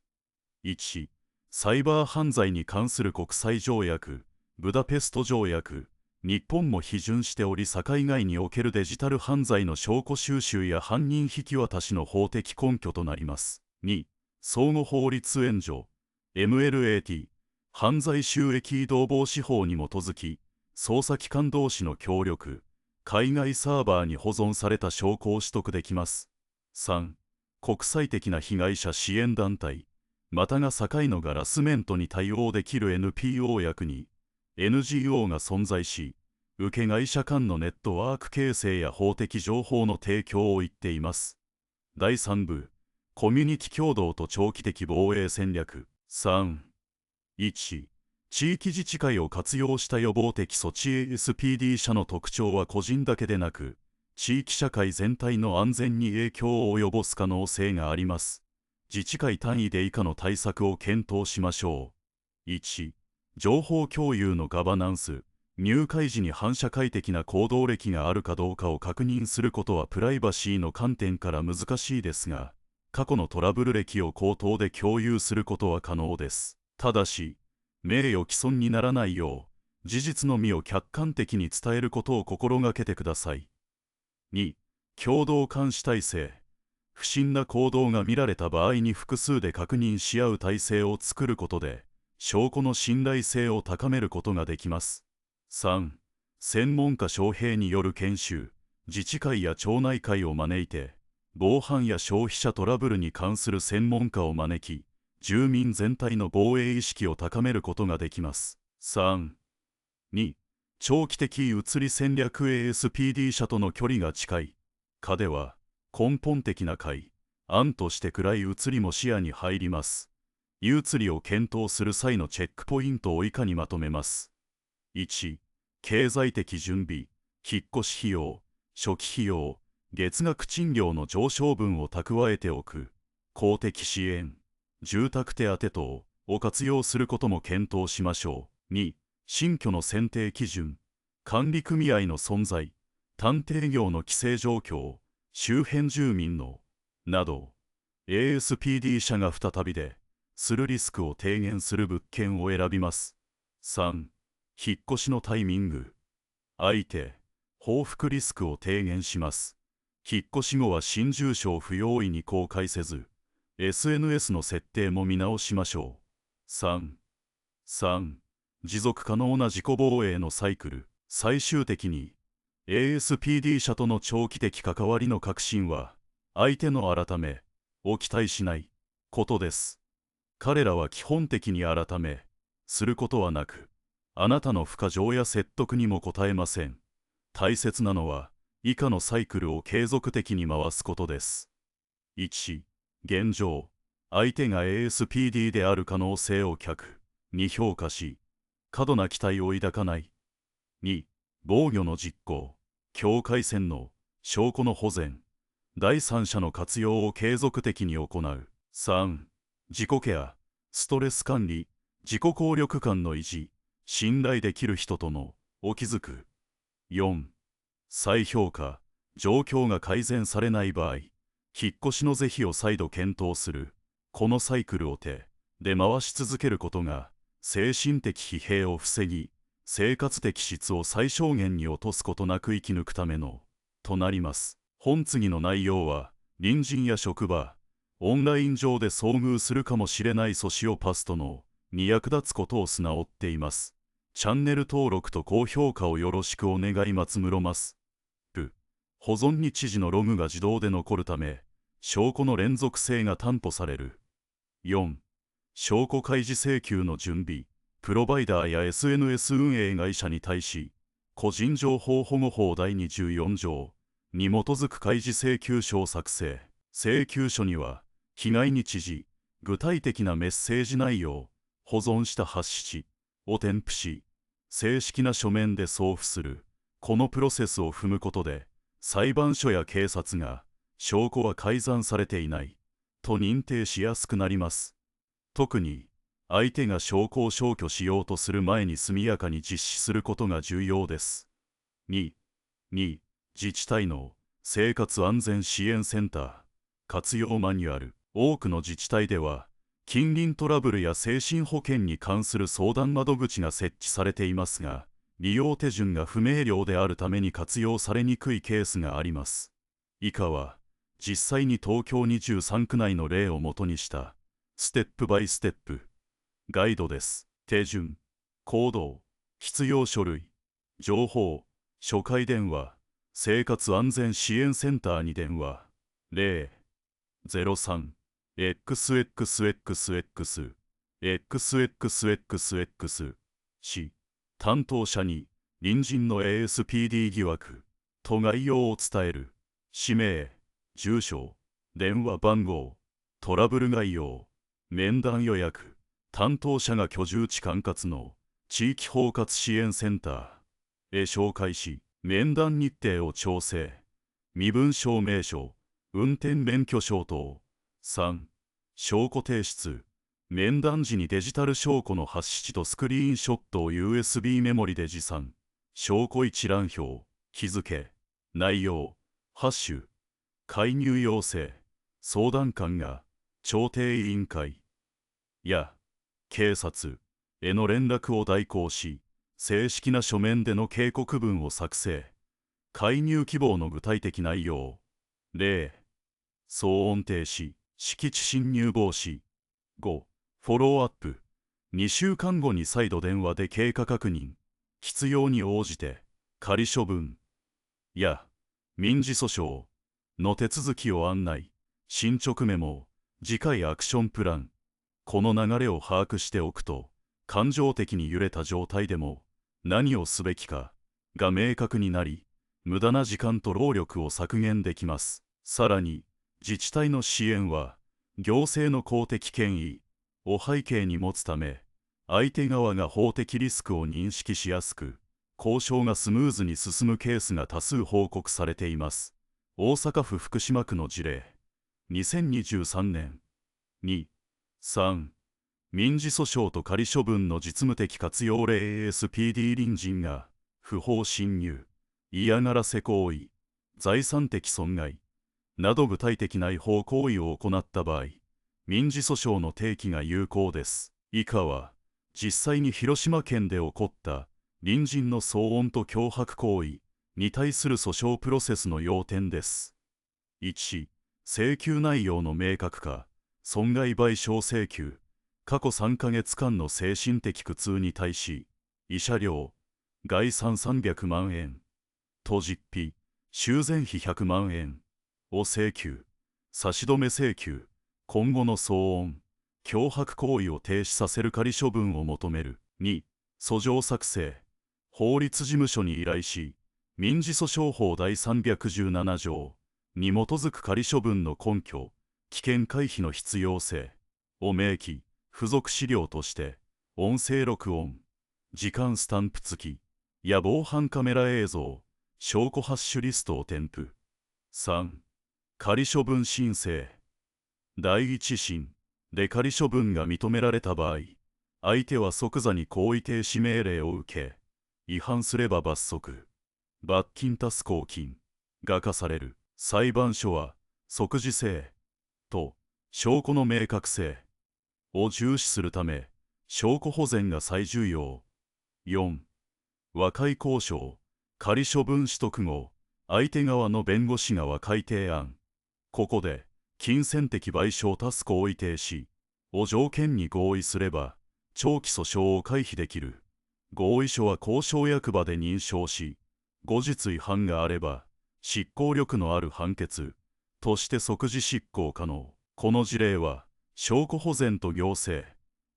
1、サイバー犯罪に関する国際条約、ブダペスト条約。日本も批准しており、境外におけるデジタル犯罪の証拠収集や犯人引き渡しの法的根拠となります。2、相互法律援助 MLAT。犯罪収益移動防止法に基づき、捜査機関同士の協力、海外サーバーに保存された証拠を取得できます。3、国際的な被害者支援団体、またが境のガラスメントに対応できる NPO 役に、NGO が存在し、受害者間のネットワーク形成や法的情報の提供を言っています。第3部、コミュニティ協働と長期的防衛戦略。3、1、地域自治会を活用した予防的措置 ASPD 社の特徴は個人だけでなく、地域社会全体の安全に影響を及ぼす可能性があります。自治会単位で以下の対策を検討しましょう。1、情報共有のガバナンス。入会時に反社会的な行動歴があるかどうかを確認することはプライバシーの観点から難しいですが、過去のトラブル歴を口頭で共有することは可能です。ただし、名誉毀損にならないよう、事実のみを客観的に伝えることを心がけてください。2、共同監視体制。不審な行動が見られた場合に複数で確認し合う体制を作ることで、証拠の信頼性を高めることができます。3、専門家招聘による研修。自治会や町内会を招いて、防犯や消費者トラブルに関する専門家を招き、住民全体の防衛意識を高めることができます。3、2、長期的移り戦略 ASPD 社との距離が近い。課では、根本的な案として暗い移りも視野に入ります。移りを検討する際のチェックポイントを以下にまとめます。1、経済的準備、引っ越し費用、初期費用、月額賃料の上昇分を蓄えておく。公的支援、住宅手当等を活用することも検討しましょう。2、新居の選定基準、管理組合の存在、探偵業の規制状況、周辺住民の、など、ASPD 社が再びでするリスクを低減する物件を選びます。3、引っ越しのタイミング、相手、報復リスクを低減します。引っ越し後は新住所を不用意に公開せず、SNS の設定も見直しましょう。3、持続可能な自己防衛のサイクル。最終的に、ASPD 社との長期的関わりの核心は、相手の改めを期待しないことです。彼らは基本的に改めすることはなく、あなたの不可情や説得にも応えません。大切なのは、以下のサイクルを継続的に回すことです。1、現状、相手が ASPD である可能性を客に評価し、過度な期待を抱かない。2、防御の実行、境界線の証拠の保全、第三者の活用を継続的に行う。3、自己ケア、ストレス管理、自己効力感の維持、信頼できる人とのお気づく。4、再評価、状況が改善されない場合、引っ越しの是非を再度検討する。このサイクルをで回し続けることが精神的疲弊を防ぎ、生活的質を最小限に落とすことなく生き抜くためのとなります。本次の内容は隣人や職場、オンライン上で遭遇するかもしれないソシオパストのに役立つことを砂追っています。チャンネル登録と高評価をよろしくお願い松室ます。保存日時のログが自動で残るため、証拠の連続性が担保される。4. 証拠開示請求の準備。プロバイダーや SNS 運営会社に対し、個人情報保護法第24条に基づく開示請求書を作成。請求書には、被害日時、具体的なメッセージ内容、保存した発紙を添付し、正式な書面で送付する。このプロセスを踏むことで、裁判所や警察が証拠は改ざんされていないと認定しやすくなります。特に相手が証拠を消去しようとする前に速やかに実施することが重要です。2. 自治体の生活安全支援センター活用マニュアル。多くの自治体では近隣トラブルや精神保健に関する相談窓口が設置されていますが、利用手順が不明瞭であるために活用されにくいケースがあります。以下は実際に東京23区内の例をもとにしたステップバイステップガイドです。手順、行動、必要書類、情報、初回電話、生活安全支援センターに電話。003-XXXXXXXX 担当者に隣人の ASPD 疑惑と概要を伝える。氏名、住所、電話番号、トラブル概要、面談予約。担当者が居住地管轄の地域包括支援センターへ紹介し、面談日程を調整。身分証明書、運転免許証等。3. 証拠提出。面談時にデジタル証拠の発紙とスクリーンショットを USB メモリで持参。証拠一覧表、日付、内容、ハッシュ、介入要請、相談官が調停委員会や警察への連絡を代行し、正式な書面での警告文を作成。介入希望の具体的内容。例、騒音停止、敷地侵入防止。5. フォローアップ。2週間後に再度電話で経過確認。必要に応じて仮処分や民事訴訟の手続きを案内。進捗メモ、次回アクションプラン。この流れを把握しておくと、感情的に揺れた状態でも何をすべきかが明確になり、無駄な時間と労力を削減できます。さらに、自治体の支援は、行政の公的権威を背景に持つため、相手側が法的リスクを認識しやすく、交渉がスムーズに進むケースが多数報告されています。大阪府福島区の事例。2023年。2、3、民事訴訟と仮処分の実務的活用例。 ASPD 隣人が不法侵入、嫌がらせ行為、財産的損害など具体的な違法行為を行った場合、民事訴訟の提起が有効です。以下は実際に広島県で起こった隣人の騒音と脅迫行為に対する訴訟プロセスの要点です。1、請求内容の明確化。損害賠償請求。過去3ヶ月間の精神的苦痛に対し、慰謝料、概算300万円と実費、修繕費100万円を請求。差し止め請求。今後の騒音、脅迫行為を停止させる仮処分を求める。2、訴状作成。法律事務所に依頼し、民事訴訟法第317条に基づく仮処分の根拠、危険回避の必要性を明記。付属資料として音声録音、時間スタンプ付きや防犯カメラ映像、証拠ハッシュリストを添付。3、仮処分申請。第一審で仮処分が認められた場合、相手は即座に行為停止命令を受け、違反すれば罰則、罰金+公金が課される。裁判所は即時性と証拠の明確性を重視するため、証拠保全が最重要。4、和解交渉、仮処分取得後、相手側の弁護士が和解提案。ここで、金銭的賠償タスクを移停し、を条件に合意すれば、長期訴訟を回避できる。合意書は交渉役場で認証し、後日違反があれば、執行力のある判決として即時執行可能。この事例は、証拠保全と行政、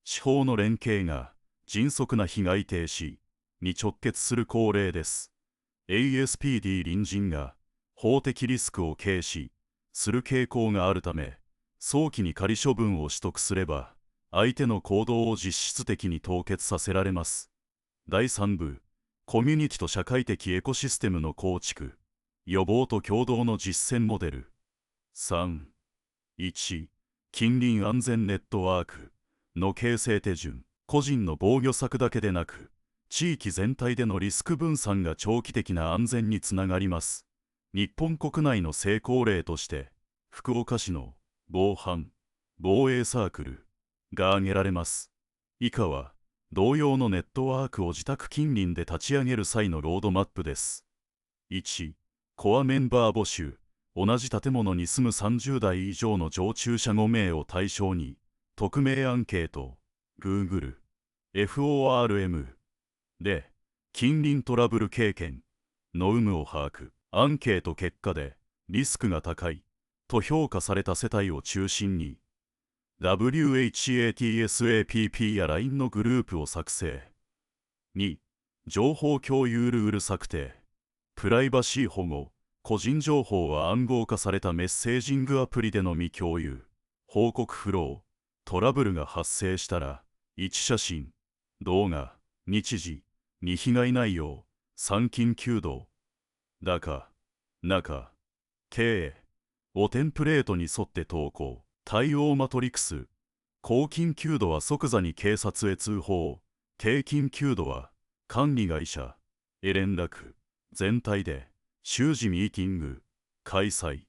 司法の連携が迅速な被害停止に直結する法令です。ASPD 隣人が法的リスクを軽視する傾向があるため、早期に仮処分を取得すれば、相手の行動を実質的に凍結させられます。第3部、コミュニティと社会的エコシステムの構築、予防と共同の実践モデル。3、1、近隣安全ネットワークの形成手順。個人の防御策だけでなく、地域全体でのリスク分散が長期的な安全につながります。日本国内の成功例として、福岡市の防犯・防衛サークルが挙げられます。以下は、同様のネットワークを自宅近隣で立ち上げる際のロードマップです。1、コアメンバー募集。同じ建物に住む30代以上の常駐者5名を対象に、匿名アンケート、Google、FORM で、近隣トラブル経験の有無を把握。アンケート結果で、リスクが高いと評価された世帯を中心に、WHATSAPP や LINE のグループを作成。2、情報共有ルール策定。プライバシー保護。個人情報は暗号化されたメッセージングアプリでのみ共有。報告フロー。トラブルが発生したら、1写真、動画、日時、2被害内容、3緊急度。中、経営をテンプレートに沿って投稿。対応マトリクス。高緊急度は即座に警察へ通報。低緊急度は管理会社へ連絡。全体で週次ミーティング開催。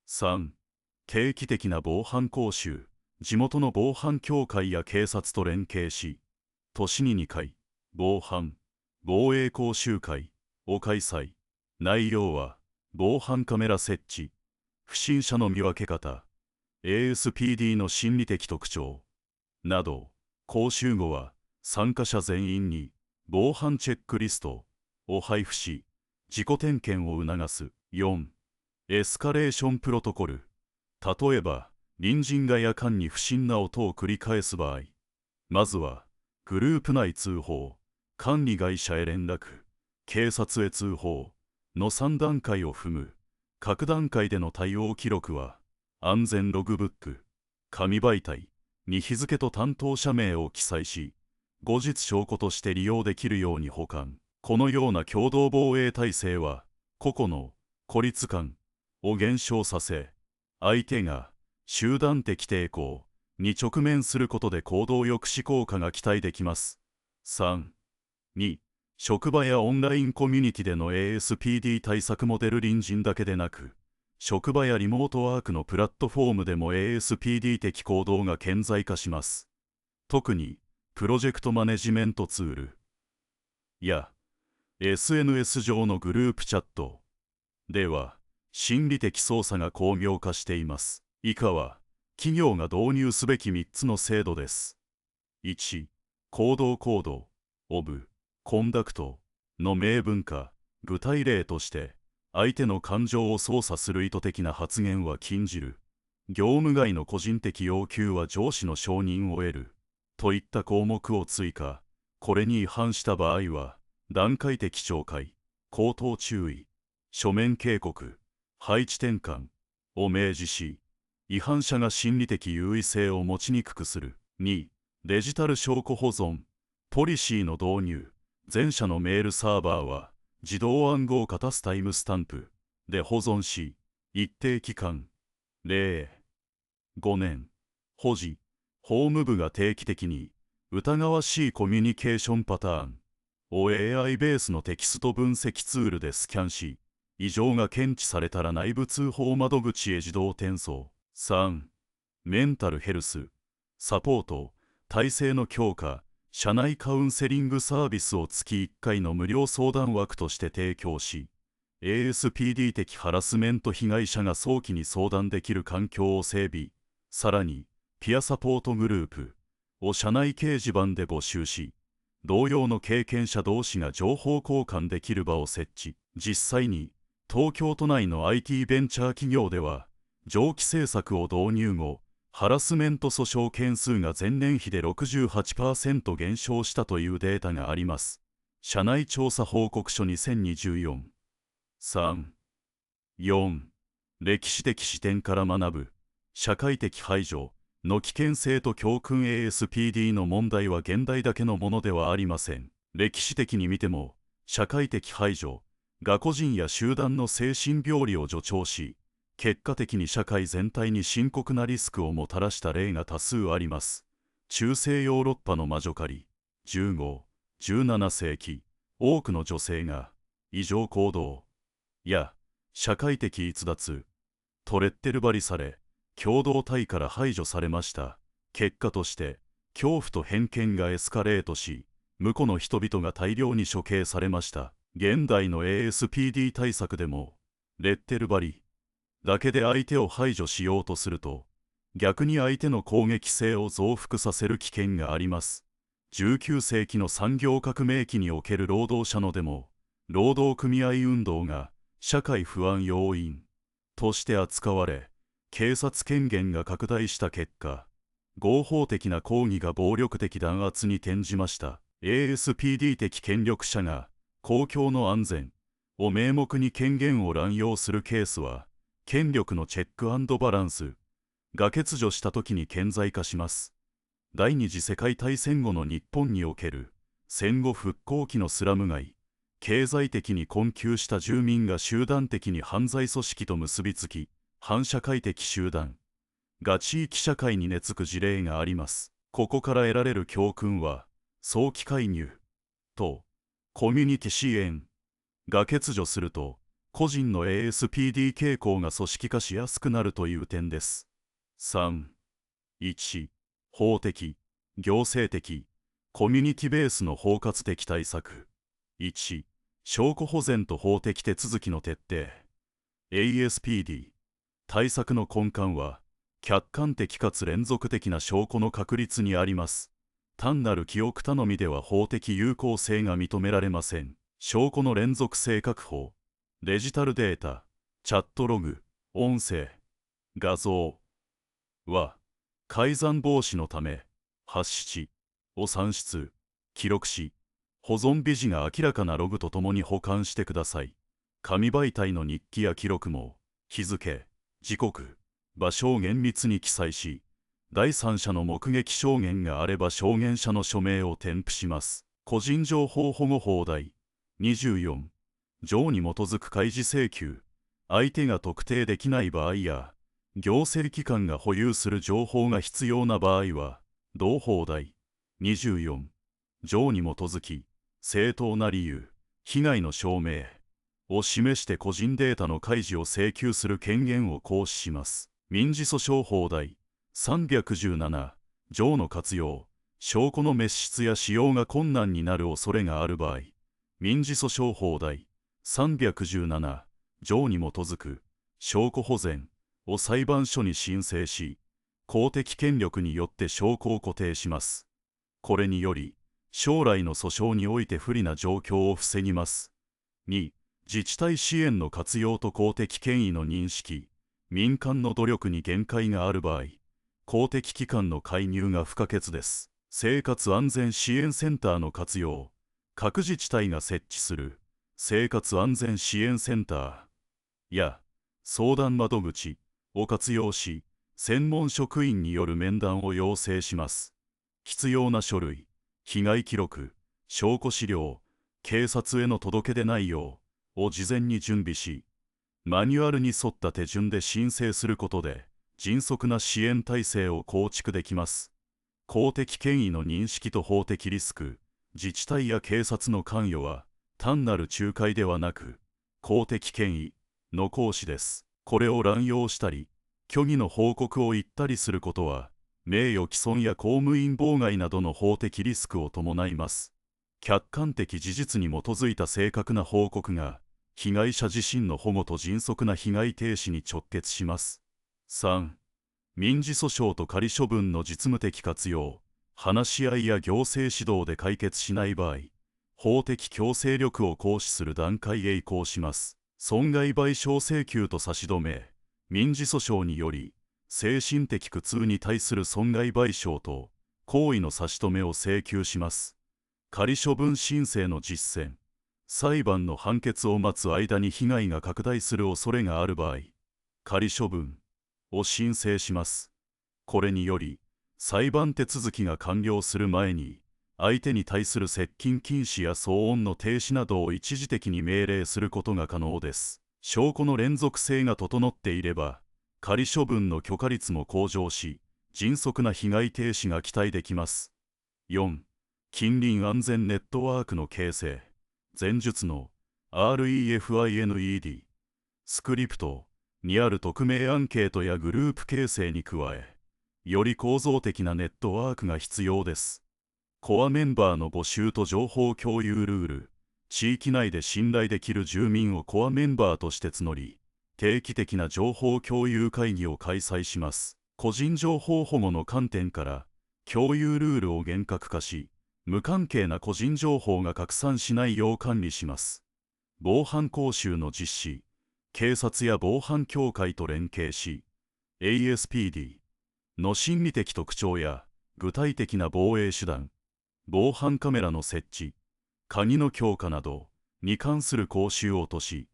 3、定期的な防犯講習。地元の防犯協会や警察と連携し、年に2回、防犯・防衛講習会を開催。内容は、防犯カメラ設置、不審者の見分け方、ASPD の心理的特徴など、講習後は参加者全員に防犯チェックリストを配布し、自己点検を促す。4、エスカレーションプロトコル。例えば、隣人が夜間に不審な音を繰り返す場合、まずは、グループ内通報、管理会社へ連絡、警察へ通報の3段階を踏む。各段階での対応記録は、安全ログブック、紙媒体に日付と担当者名を記載し、後日証拠として利用できるように保管。このような共同防衛体制は、個々の孤立感を減少させ、相手が集団的抵抗に直面することで行動抑止効果が期待できます。3、2、職場やオンラインコミュニティでの ASPD 対策モデル。隣人だけでなく、職場やリモートワークのプラットフォームでも ASPD 的行動が顕在化します。特に、プロジェクトマネジメントツールや SNS 上のグループチャットでは、心理的操作が巧妙化しています。以下は、企業が導入すべき3つの制度です。1、行動コード、オブ、コンダクトの明文化。具体例として、相手の感情を操作する意図的な発言は禁じる。業務外の個人的要求は上司の承認を得る。といった項目を追加。これに違反した場合は、段階的懲戒、口頭注意、書面警告、配置転換を明示し、違反者が心理的優位性を持ちにくくする。2、デジタル証拠保存、ポリシーの導入。全社のメールサーバーは、自動暗号化タイムスタンプで保存し、一定期間、例5年、保持、法務部が定期的に、疑わしいコミュニケーションパターンを AI ベースのテキスト分析ツールでスキャンし、異常が検知されたら内部通報窓口へ自動転送。3、メンタルヘルス、サポート、体制の強化、社内カウンセリングサービスを月1回の無料相談枠として提供し、ASPD 的ハラスメント被害者が早期に相談できる環境を整備、さらに、ピアサポートグループを社内掲示板で募集し、同様の経験者同士が情報交換できる場を設置。実際に、東京都内の IT ベンチャー企業では、上記政策を導入後、ハラスメント訴訟件数が前年比で 68% 減少したというデータがあります。社内調査報告書2024。3、4、歴史的視点から学ぶ、社会的排除の危険性と教訓。 ASPD の問題は現代だけのものではありません。歴史的に見ても、社会的排除が個人や集団の精神病理を助長し、結果的に社会全体に深刻なリスクをもたらした例が多数あります。中世ヨーロッパの魔女狩り、15、17世紀、多くの女性が異常行動や社会的逸脱、トレッテルバリされ、共同体から排除されました。結果として、恐怖と偏見がエスカレートし、無辜の人々が大量に処刑されました。現代の ASPD 対策でも、レッテルバリだけで相手を排除しようとすると、逆に相手の攻撃性を増幅させる危険があります。19世紀の産業革命期における労働者のデモ、労働組合運動が社会不安要因として扱われ、警察権限が拡大した結果、合法的な抗議が暴力的弾圧に転じました。ASPD 的権力者が公共の安全を名目に権限を乱用するケースは、権力のチェック&バランスが欠如した時に顕在化します。第二次世界大戦後の日本における戦後復興期のスラム街、経済的に困窮した住民が集団的に犯罪組織と結びつき、反社会的集団が地域社会に根付く事例があります。ここから得られる教訓は、早期介入とコミュニティ支援が欠如すると、個人の ASPD 傾向が組織化しやすくなるという点です。3、1、法的、行政的、コミュニティベースの包括的対策。1、証拠保全と法的手続きの徹底。ASPD 対策の根幹は、客観的かつ連続的な証拠の確立にあります。単なる記憶頼みでは法的有効性が認められません。証拠の連続性確保、デジタルデータ、チャットログ、音声、画像は、改ざん防止のため、発出を算出、記録し、保存日時が明らかなログとともに保管してください。紙媒体の日記や記録も、日付、時刻、場所を厳密に記載し、第三者の目撃証言があれば証言者の署名を添付します。個人情報保護法第24条に基づく開示請求、相手が特定できない場合や、行政機関が保有する情報が必要な場合は、同法第24条に基づき、正当な理由、被害の証明を示して個人データの開示を請求する権限を行使します。民事訴訟法第317条の活用、証拠の滅失や使用が困難になる恐れがある場合、民事訴訟法第317条に基づく証拠保全を裁判所に申請し、公的権力によって証拠を固定します。これにより、将来の訴訟において不利な状況を防ぎます。2、自治体支援の活用と公的権威の認識、民間の努力に限界がある場合、公的機関の介入が不可欠です。生活安全支援センターの活用、各自治体が設置する生活安全支援センターや相談窓口を活用し、専門職員による面談を要請します。必要な書類、被害記録、証拠資料、警察への届け出内容を事前に準備し、マニュアルに沿った手順で申請することで、迅速な支援体制を構築できます。公的権威の認識と法的リスク、自治体や警察の関与は、単なる仲介ではなく、公的権威の行使です。これを乱用したり、虚偽の報告を言ったりすることは、名誉毀損や公務員妨害などの法的リスクを伴います。客観的事実に基づいた正確な報告が、被害者自身の保護と迅速な被害停止に直結します。3. 民事訴訟と仮処分の実務的活用。話し合いや行政指導で解決しない場合、法的強制力を行使する段階へ移行します。損害賠償請求と差し止め。民事訴訟により、精神的苦痛に対する損害賠償と行為の差し止めを請求します。仮処分申請の実践。裁判の判決を待つ間に被害が拡大する恐れがある場合、仮処分を申請します。これにより、裁判手続きが完了する前に、相手に対する接近禁止や騒音の停止などを一時的に命令することが可能です。証拠の連続性が整っていれば、仮処分の許可率も向上し、迅速な被害停止が期待できます。4. 近隣安全ネットワークの形成。前述の REFINED スクリプトにある匿名アンケートやグループ形成に加え、より構造的なネットワークが必要です。コアメンバーの募集と情報共有ルール。地域内で信頼できる住民をコアメンバーとして募り、定期的な情報共有会議を開催します。個人情報保護の観点から、共有ルールを厳格化し、無関係な個人情報が拡散しないよう管理します。防犯講習の実施。警察や防犯協会と連携し、ASPDの心理的特徴や具体的な防衛手段、防犯カメラの設置、鍵の強化などに関する講習をとし、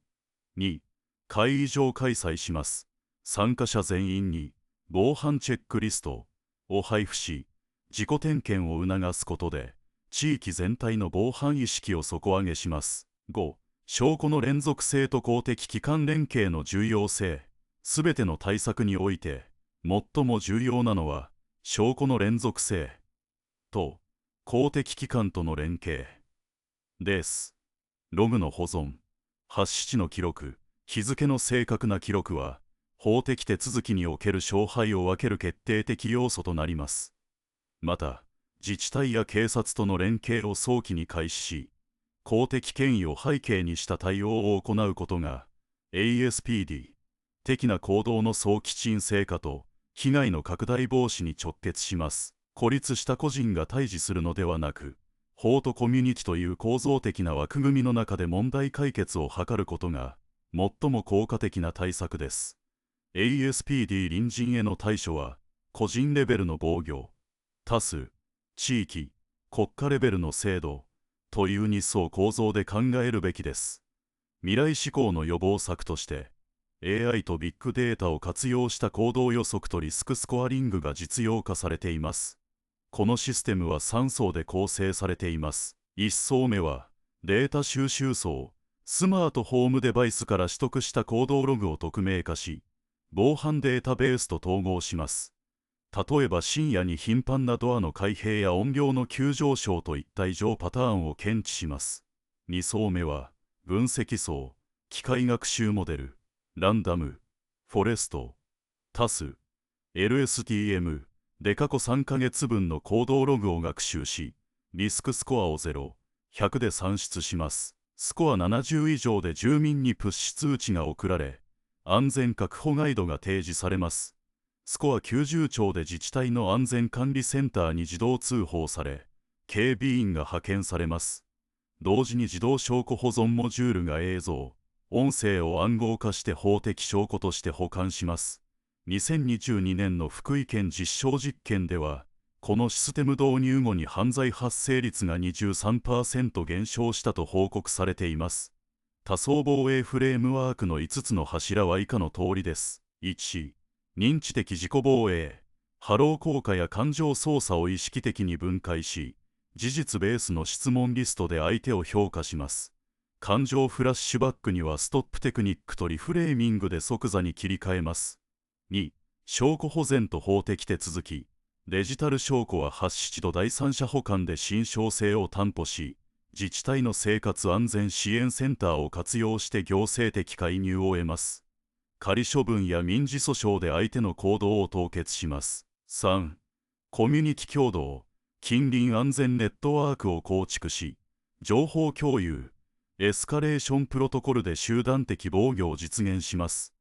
2. 会議場開催します。参加者全員に防犯チェックリストを配布し、自己点検を促すことで、地域全体の防犯意識を底上げします。5. 証拠の連続性と公的機関連携の重要性。すべての対策において、最も重要なのは、証拠の連続性と公的機関との連携です。ログの保存、発出の記録、日付の正確な記録は、法的手続きにおける勝敗を分ける決定的要素となります。また、自治体や警察との連携を早期に開始し、公的権威を背景にした対応を行うことが、ASPD的な行動の早期鎮静化と被害の拡大防止に直結します。孤立した個人が対峙するのではなく、法とコミュニティという構造的な枠組みの中で問題解決を図ることが、最も効果的な対策です。ASPD 隣人への対処は、個人レベルの防御、多数、地域、国家レベルの制度という2層構造で考えるべきです。未来志向の予防策として、AI とビッグデータを活用した行動予測とリスクスコアリングが実用化されています。このシステムは3層で構成されています。1層目は、データ収集層、スマートホームデバイスから取得した行動ログを匿名化し、防犯データベースと統合します。例えば深夜に頻繁なドアの開閉や音量の急上昇といった異常パターンを検知します。2層目は、分析層、機械学習モデル、ランダム、フォレスト、タス、LSTM で過去3ヶ月分の行動ログを学習し、リスクスコアを0、100で算出します。スコア70以上で住民にプッシュ通知が送られ、安全確保ガイドが提示されます。スコア90超で自治体の安全管理センターに自動通報され、警備員が派遣されます。同時に自動証拠保存モジュールが映像、音声を暗号化して法的証拠として保管します。2022年の福井県実証実験では、このシステム導入後に犯罪発生率が 23% 減少したと報告されています。多層防衛フレームワークの5つの柱は以下の通りです。1、認知的自己防衛。ハロー効果や感情操作を意識的に分解し、事実ベースの質問リストで相手を評価します。感情フラッシュバックにはストップテクニックとリフレーミングで即座に切り替えます。2、証拠保全と法的手続き。デジタル証拠は発出と第三者保管で信証性を担保し、自治体の生活安全支援センターを活用して行政的介入を得ます。仮処分や民事訴訟で相手の行動を凍結します。3、コミュニティ共同、近隣安全ネットワークを構築し、情報共有、エスカレーションプロトコルで集団的防御を実現します。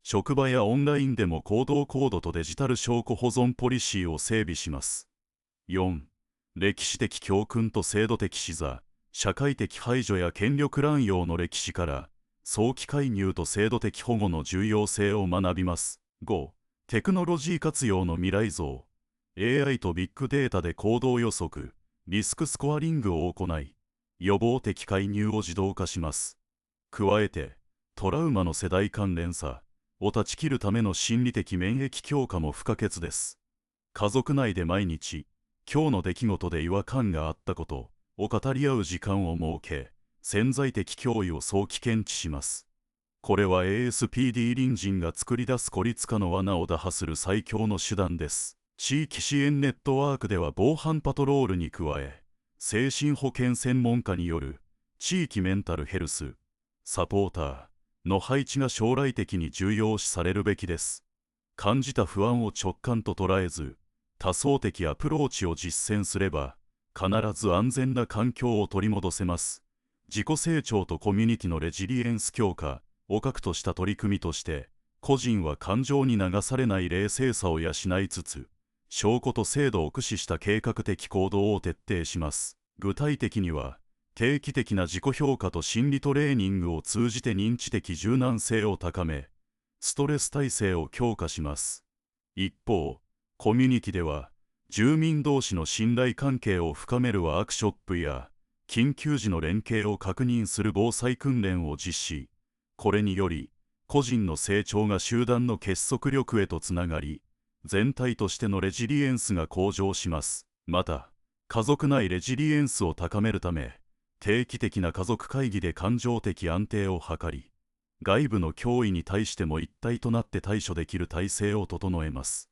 職場やオンラインでも行動コードとデジタル証拠保存ポリシーを整備します。4. 歴史的教訓と制度的視座、社会的排除や権力乱用の歴史から、早期介入と制度的保護の重要性を学びます。5. テクノロジー活用の未来像、AI とビッグデータで行動予測、リスクスコアリングを行い、予防的介入を自動化します。加えて、トラウマの世代関連差を断ち切るための心理的免疫強化も不可欠です。家族内で毎日、今日の出来事で違和感があったことを語り合う時間を設け、潜在的脅威を早期検知します。これは ASPD 隣人が作り出す孤立化の罠を打破する最強の手段です。地域支援ネットワークでは防犯パトロールに加え、精神保健専門家による地域メンタルヘルス、サポーターの配置が将来的に重要視されるべきです。感じた不安を直感と捉えず、多層的アプローチを実践すれば、必ず安全な環境を取り戻せます。自己成長とコミュニティのレジリエンス強化を核とした取り組みとして、個人は感情に流されない冷静さを養いつつ、証拠と制度を駆使した計画的行動を徹底します。具体的には、定期的な自己評価と心理トレーニングを通じて認知的柔軟性を高め、ストレス耐性を強化します。一方、コミュニティでは、住民同士の信頼関係を深めるワークショップや、緊急時の連携を確認する防災訓練を実施。これにより、個人の成長が集団の結束力へとつながり、全体としてのレジリエンスが向上します。また、家族内レジリエンスを高めるため、定期的な家族会議で感情的安定を図り、外部の脅威に対しても一体となって対処できる体制を整えます。